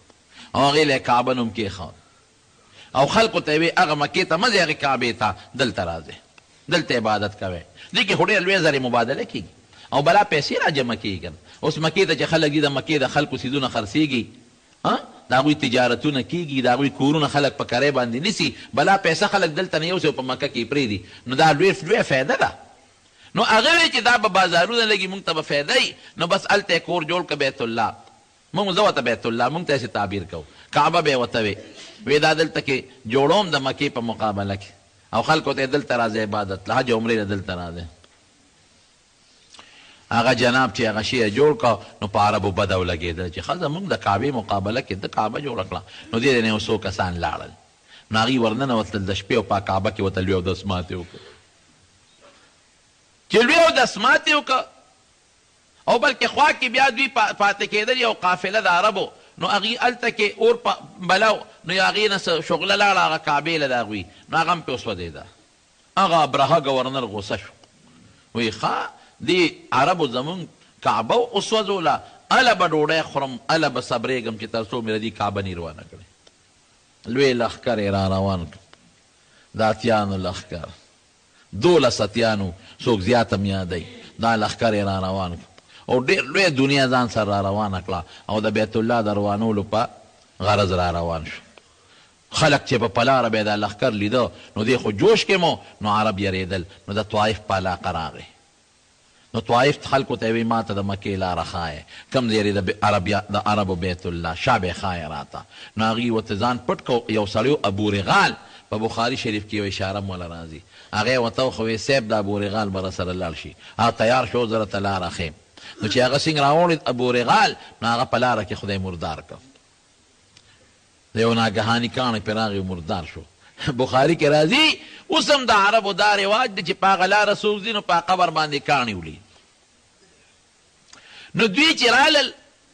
A: او هغې له یې کعبه نوم کېښود او خلقو ته یې وی هغه مکې ته مه ځئ، هغې کعبې ته دلته راځئ، دلته عبادت کوئ. دې کې خو ډېر لویې زرې مبادله کېږي او بلا پیسې را جمع کېږي که نه. اوس مکې ته چې خلک دي د مکې د خلکو څیزونه خرڅېږي، د هغوی تجارتونه کېږي، د هغوی کورونه خلک په کرۍ باندې نیسي، بلا پیسه خلک دلته نه یوسي او په مکه کې یې پرېږدي. نو دا لویه فایده ده. نو هغه وی چې دا به بازارونه لګي، موږ ته به فایده وي. نو بس هلته یې کور جوړ که بیت الله، موږ زه ورته بیت الله موږ ته یې تعبیر کوو، کعبه به یې ورته وی. وی دا دلته کې جوړوم د مکې په مقابله کې او خلکو ته دلته راځي عبادت له حج عمرې له دلته راځي. هغه جناب چې هغه شی جوړ کړه نو په عربو بده ولګېدل چې ښه زموږ د کعبې مقابله کې د کعبه جوړه کړه. نو دې نه یو څو کسان لاړل، نو هغوی ورننوتل د شپې او په کعبه کې ورته لوی اودس ماتې وکړه. چې لوی اودس ماتې وکړه او بلکې خوا کې بیا دوی پاتې کېدل یو قافله د عربو، نو هغوی هلته کې اور بلو، نو هغې نه څه شغله لاړه هغه کعبې له د هغوی، نو هغه هم پې وسوځېده. هغه ابرهه ګورنر غوسه شو، وی ښه دې عربو زمونږ کعبه وسوځوله، هله به ډوډۍ خورم، هله به صبرېږم چې تر څو مې د دې کعبه نیروانه کړې. لوی لښکر یې را روان کړ، د اتیانو لښکر، 12 اتیانو، څوک زیات هم یادوي، دا لښکر یې را روان کړ او ډېر لویه دنیا ځان سره را روانه کړه او د بیت الله د روانولو په غرض را روان شو. خلک چې په لاره به یې دا لښکر لیده نو دی خو جوش کې مو، نو عرب یریدل. نو د طوایف په علاقه راغی. نو طوایف خلکو ته یې وی ما ته د مکې لاره ښایې، کوم ځای د عربو بیت الله شا به یې ښایې راته. نو هغوی ورته ځان پټ کړو. یو سړی ابورغال په بخاري شریف کې یو اشاره موله راځي، هغې ورته وښوی صیب د ابورغال به راسره لاړ شي. هغه تیار شو زه راته لاره ښیم. نو چې هغه څنګه راوړی ابورغال، نو هغه په لاره کې خدای مردار کړ، د یو ناګهاني کاڼی پرې راغی مردار شو. بخاري کې راځي اوس هم د عربو دا رواج دی چې په هغه لاره څوک ځي نو په قبر باندې کاڼي وړي. نو دوی چې رالل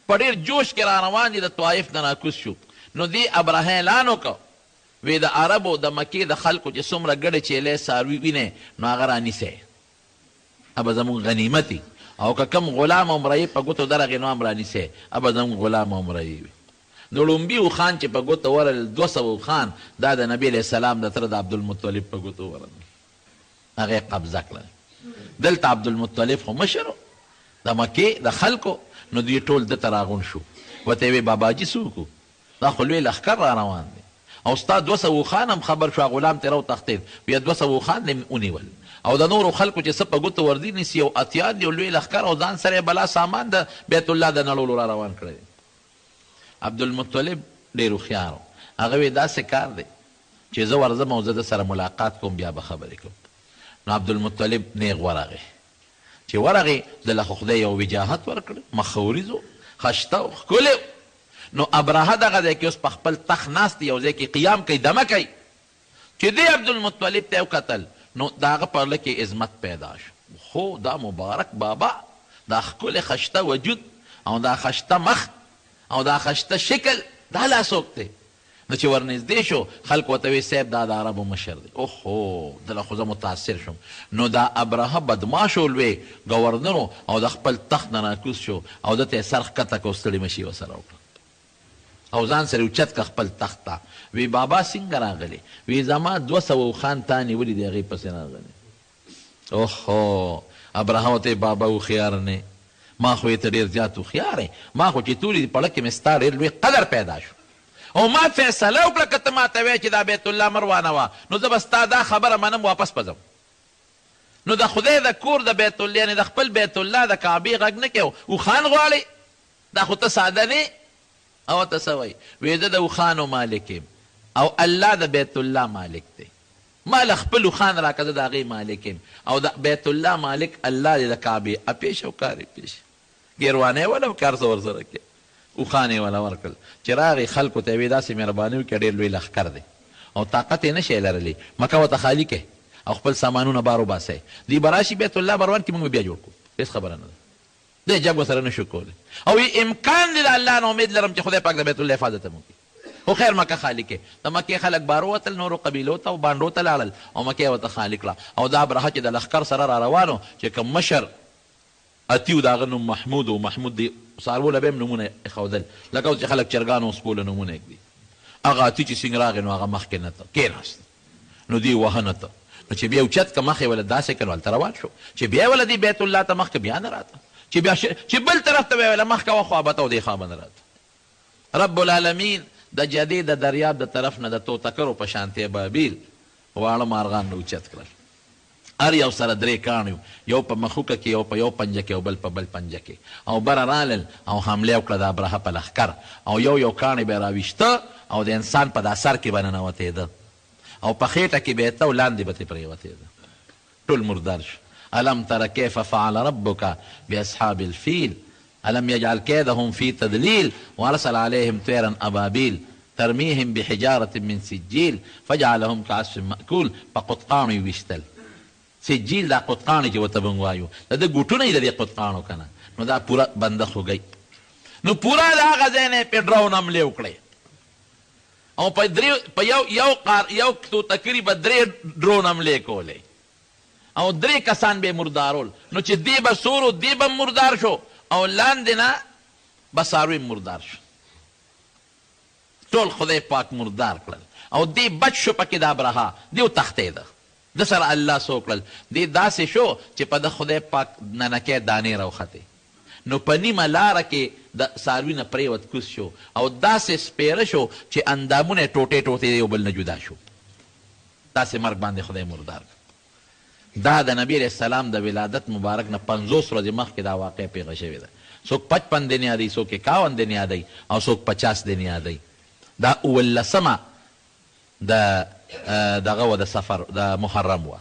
A: په ډېر جوش کې را روان دي، د طوایف نه راکوز شو. نو دې ابرهه اعلان وکړ، وی د عربو د مکې د خلکو چې څومره ګډې چیلې څاروي وینئ نو هغه رانیسئ، ابه زموږ غنیمتي، او که کم غلام او مرئي په ګوتو درغې نو هم رانیسئ، ابه زموږ غلام او مرئي وي. نو لومبي اوښان چې په ګوته ورل 200 اوښان، دا د نبي علیه السلام د تره د عبدالمطلب په ګوتو ورل، هغې قبضه کړل. دلته عبدالمطلب خو مشر د مکې د خلکو، نو دوی ټول دته راغون شو. ورته یې وی باباجي څوک و؟ دا خو لوی لښکر را روان دی او ستا 200 اوښان هم خبر شو، غلام ترې راوتښتېد، بیا 200 اوښان دې ونیول او د نورو خلکو چې څه په ګوتو ورځي نیسي او اتیان دي او لوی لښکر او ځان سره بلا سامان د بیت الله د نړولو را روان کړی. عبدالمطلب ډېر هوښیار و، هغه وی داسې کار دی چې زه ورځم او زه د سره ملاقات کوم بیا به خبرې کوم. نو عبدالمطلب نیغ ورغی، چې ورغی دله خو خدای یو وجاهت ورکړی، مخوریز و، خشته و، ښکلی و. نو ابرهه دغه ځای کې اوس په خپل تخت ناست دی، یو ځای کې قیام کوي، دمه کوي. چې دی عبدالمطلب ته یې وکتل نو د هغه په زړه کې عظمت پیدا شو. خو دا مبارک بابا، دا ښکلی خشته وجود او دا خشته مخ او دا خشته شکل، دا لا څوک دی؟ نو چې ورنږدې شو خلک ورته وایي صاحب دا د عربو مشر دی. اوهو دله خو زه متاثر شوم. نو دا ابرهه بدماش و لوی ګورنر او د خپل تخت نه راکوز شو او ده ته یې سر ښکته کړ او ستړي مشي ورسره وکړه او ځان سره اوچت کړه خپل تخت ته. وی بابا څنګه راغلی؟ وی زما 200 اوښان تا نیولي دي هغې پسې راغلی. اوهو ابرهه ورته بابا هوښیار نه، ما خو یې ته ډېر زیات هوښیار یې، ما خو چې تولي دي پړه کې مې ستا ډېر لوی قدر پیدا شو او ما فیصله وکړه که ته ما ته وایې چې دا بیت الله مروانه وه نو زه به ستا دا خبره منم واپس به ځم. نو د خدای د کور د بیت الله یعنې د خپل بیت الله د کعبې غږ نه کوي اوښان غواړې؟ دا خو ته ساده نه او ته څه وایي؟ وایي زه د اوښانو مالک یم او الله د بیت الله مالک دی. ما له خپل اوښان راکړه زه د هغې مالک یم او د بیت الله مالک الله دی د کعبې. اپېښ او کار یې پېښ ګیروانه یې وله کار څه ورسره کوي اوښان یې وله ورکړل. چې راغی خلکو ته یې ویې داسې مهرباني وکړه ډېر لوی لښکر دی او طاقت یې نه شی لرلی مکه ورته خالي کړئ او خپل سامانونه بار وباسئ. دوی به راشي بیت الله بروان کې موږ به بیا جوړ کړو. هېڅ خبره نه ده. دی جنګ ورسره نه شو کولی او امکان دی د الله نه امید لرم چې خدای پاک د بیت الله حفاظت هم وکړي. خو خیر مکه خالي کړې. د مکې خلک بار ووتل نورو قبیلو ته او بانډو ته لاړل او مکې یې ورته خالي کړه. او دا ابرهه چې د لښکر سره را روانو چې کوم مشر اتیو د هغه نوم محمود و محمود دی څاروو له به هم نومونه ایښودل لکه اوس چې خلک چرګانو او سپو له نومونه ایږدي. هغه اتي چې څنګه راغی نو هغه مخکې نه ته کېناست نو دی وهه نه ته نو چې بیا اوچت که مخ یې وله داسې کړ هلته روان شو چې بیا وله دی بیت الله ته مخکې بیا نه راته چې بیا چې بل طرف ته به یې وله مخ کوه خوا به ته او دې خوا به نه راته. رب العالمین د جدې د دریاب د طرف نه د توتکرو په شانتې بابیل واړه مارغان نه اوچت کړل. هر یو سره 3 کاڼي یو په مخوکه کې یو په یو پنجه کې او بل په بل پنجه کې او بره رالل او حمله وکړه د ابرهه په لښکر او یو کاڼی به یې راویشته او د انسان په دا سر کې به ننوتېده او په خېټه کې به یې ته او لاندې به ترې پرېوتېده ټول مردار شو. الم تر کیف فعل ربک باصحاب الفیل الم یجعل کیدهم فی تدلیل وارسل علیهم طیرا ابابیل ترمیهم بحجارة من سجیل فجعلهم کعصف مأکول په قطقانو یې ویشتل. سجیل دا قطقانې چې ورته موږ وایو د ده ګوټونه یې د دې قطقانو که نه نو دا پوره بنده خوږی نو پوره د هغه ځای نه یې پې ډرون حملې وکړې او په یو توتکري به 3 ډرون حملې کولې او 3 کسان به یې مردارول نو چې دی به سورو دی به مردار شو او لاندې نه به څاروي مردار شو. ټول خدای پاک مردار کړل او دی بچ شو پکې د ابرهه دی وتښتېده. د سره الله څه وکړل دی داسې شو چې په د خدای پاک ننکۍ دانې راوختې نو په نیمه لاره کې د څاروي نه پرېوت کوز شو او داسې سپېره شو چې اندامونه یې ټوټې یو بل نه جدا شو. داسې مرګ باندې خدای مردار کړ. دا د نبی علیه السلام د ولادت مبارک نه 50 ورځې مخکې دا واقع پیښه شوې ده. څوک 55 دن یادوي څوک 51 دن یادوي او څوک 50 دن یادوي. دا 19مه د دغه و د سفر د محرم وه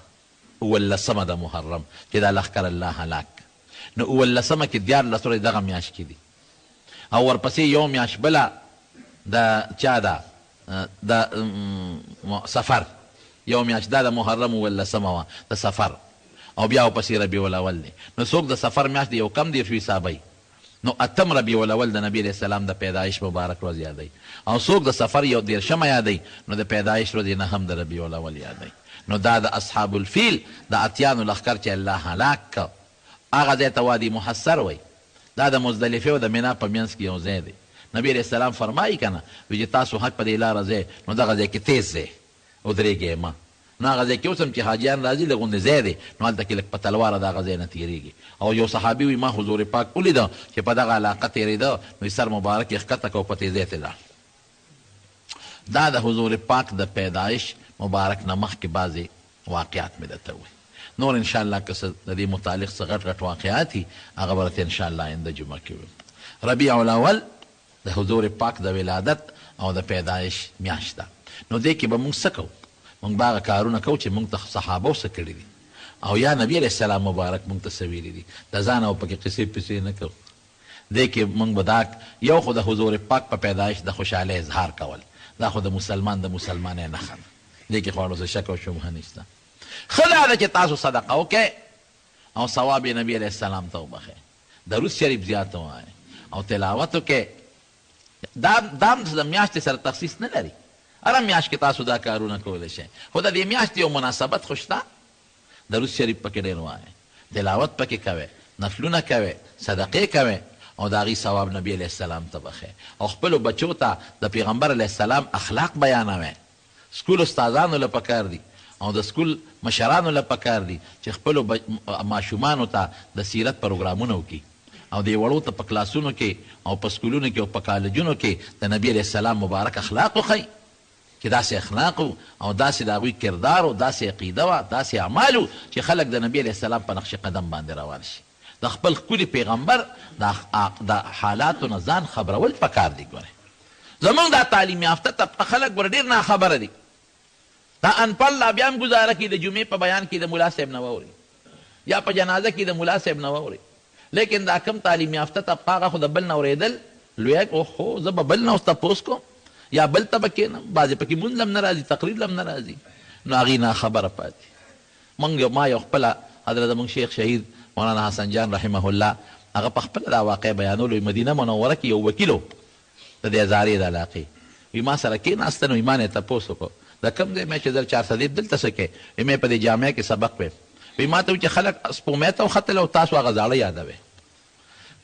A: 19مه د محرم چې دا لښکر الله هلاک نو 19مه کې 14 ورځې دغه میاشت کې دي او ورپسې یو میاشت بله د چا ده د سفر یو میاشت دا د محرم 19مه وه د سفر او بیا ورپسې ربیع الاول دی نو څوک د سفر میاشت دی یو کم دېرش حسابوي نو 8 ربیع الاول د نبی علیه السلام د پیدایش مبارک ورځ یادوي او څوک د سفر یو 13مه یادوي نو د پیدایش ورځ نه هم د ربیع الاول یادوي. نو دا د اصحاب الفیل د اتیانو لښکر چې الله هلاک کړ هغه ځای ته وادي محصر وایي. دا د مزدلفې او د منا په منځ کې یو ځای دی. نبی علیه السلام فرمایي که نه وایي چې تاسو حج په دې لاره ځئ نو دغه ځای کې تیز ځئ ودرېږئ مه نو هغه ځای کې اوس هم چې حاجیان راځي لږ غوندې ځای دی نو هلته کې لږ په تلواره د هغه ځای نه تېرېږي او یو صحابي وایي ما حضور پاک ولیده چې په دغه علاقه تېرېده نو سر مبارک یې ښکته کړ او په تیزۍ ته لاړ. دا د حضور پاک د پیدایش مبارک نه مخکې بعضې واقعات مې درته ووایي. نور انشاءالله که څه د دې متعلق څه غټ غټ واقعات دي هغه به درته انشاءالله آینده جمعه کې ویم. ربیع الاول د حضور پاک د ولادت او د پیدایش میاشت ده. نو دې کې به موږ څه کوو؟ موږ به هغه کارونه کوو چې موږ ته صحابو څه کړي دي او یا نبی علیه السلام مبارک موږ ته څه ویلي دي د ځان او پکې قصې پسې نه کوو. دې کې موږ به دا یو خو د حضور پاک په پیدایش د خوشحالۍ اظهار کول دا خو د مسلمان د مسلمانۍ نښه ده. دې کې خو څه شک او شبهه نشته. ښه دا ده چې تاسو صدقه وکئ او ثواب یې نبي علیه السلام ته وبخئ درود شریف زیات ووایئ او تلاوت وکئ. دا هم د میاشتې سره تخصیص نه لري هره میاشت کې تاسو دا کارونه کولی شئ خو د دې میاشتې یو مناسبت خو شته درود شریف پکې ډېر وایئ تلاوت پکې کوئ نفلونه کوئ صدقې کوئ او د هغې ثواب نبي علیه السلام ته بخئ او خپلو بچو ته د پیغمبر علیه السلام اخلاق بیانوئ سکول استادانو له پکار دي او د سکول مشرانو له پکار دي چې خپلو ماشومانو ته د سیرت پروګرامونه وکړي او د وړو ته په کلاسونو کې او په سکولونو کې او په کالجونو کې د نبي علیه السلام مبارک اخلاق وښیي چې داسې اخلاق او داسې د هغوی کردار او داسې عقیده وه داسې اعمال و چې خلک د نبي علیه السلام په نقش قدم باندې روان شي د خپل ښکلي پیغمبر د حالاتو نه ځان خبرول پکار دي ګورئ زمونږ دا تعلیم یافته طبقه خلک ور ډېر ناخبره دي دا انپړ لا بیا هم ګزاره کړي د جمعې په بیان کې د ملا صاحب نه واوري یا په جنازه کې د ملا صاحب نه واوري لیکن دا کم تعلیم یافته طبقه هغه خو د بل نه اورېدل لوی اوهو زه به بل نه اوس تپوس کوم یا بل ته به کښېنم بعضې پکې مونځ هم نه راځي تقریر هم نه راځي نو هغې ناخبره پاتې ما یو خپله حضرت زمونږ شیخ شهید مولانا حسن جان رحمه الله هغه په خپله دا واقع بیانولو مدینه منوره کې یو وکیل د دې ازارې د علاقې وي ما سره کېناسته نو ما نه یې تپوس وکړو د کوم ځای مې چې در 400 دلته څه کوې وي مې په دې جامعه کې سبق ویم وی ما ته وي چې خلک سپومۍ ته وختل او تاسو هغه زاړه یادوئ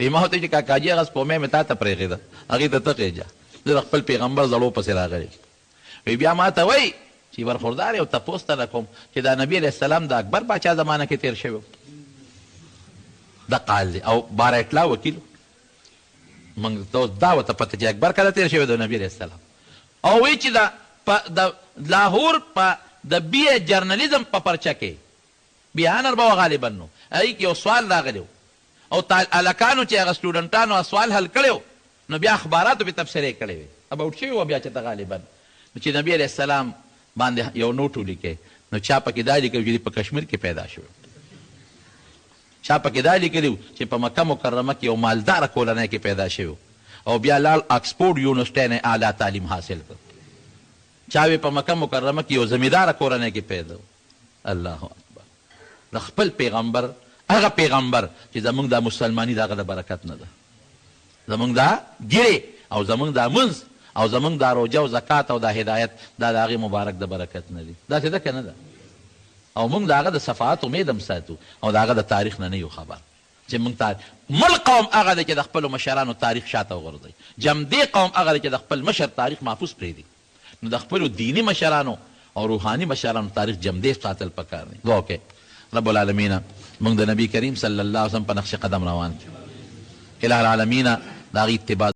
A: وی ما ورته چې کاکاجي هغه سپومۍ مې تا ته پرېښېده هغې ته ته خېجه زه د خپل پیغمبر زړو پسې راغلی وی بیا ما ته وایي چې برخوردار یو تپوس ته کوم چې دا نبي علیه السلام د اکبر باچا زمانه کې تېر شوی دا قال دی او بارایټلا وکیل موږ ته دا ورته پته چې اکبر کله تېر شوی د نبي علیه السلام او وایي چې د لاهور په د بی اے جرنالیزم په پرچه کې بیانر به غالبا نو هغې کې یو سوال راغلی او هلکانو چې هغه سټوډنټانو سوال حل کړی نو بیا اخباراتو پې تبصرې کړې وې اباوټ شوي وه بیا چې ته غالبا نو چې نبي علیه السلام باندې یو نوټ ولیکې نو چا پکې دا لیکلي چې په کشمیر کې پیدا شوی چا پکې دا لیکلي چې په مکه مکرمه کې یو مالداره کورنۍ کې پیدا شوی او بیا لاړ آکسفورډ یونیورسټۍ نه اعلی تعلیم حاصل کړ چا په مکه مکرمه کې یو زمینداره کورنۍ کې پیدا الله اکبر د خپل پیغمبر هغه پیغمبر چې زمونږ دا مسلماني د هغه د برکت نه ده زمونږ دا ګیرې او زمونږ دا منځ او زمونږ دا روجه او زکات او دا هدایت دا د هغې مبارک د برکت نه دي داسې ده که نه ده او موږ د هغه د صفحات امید هم ساتو او د هغه د تاریخ نه نه یو خبر چې موږ مل قوم هغه دی چې د خپلو مشرانو تاریخ شاته وغورځوي جمدې قوم هغه دی چې د خپل مشر تاریخ محفوظ پرېږدي نو د خپلو دیني مشرانو او روحاني مشرانو تاریخ جمدې ساتل پکار دی دعا وکړئ رب العالمین موږ د نبي کریم صلی الله علیه وسلم په نقش قدم روان کړو الہ العالمین د هغې اتباع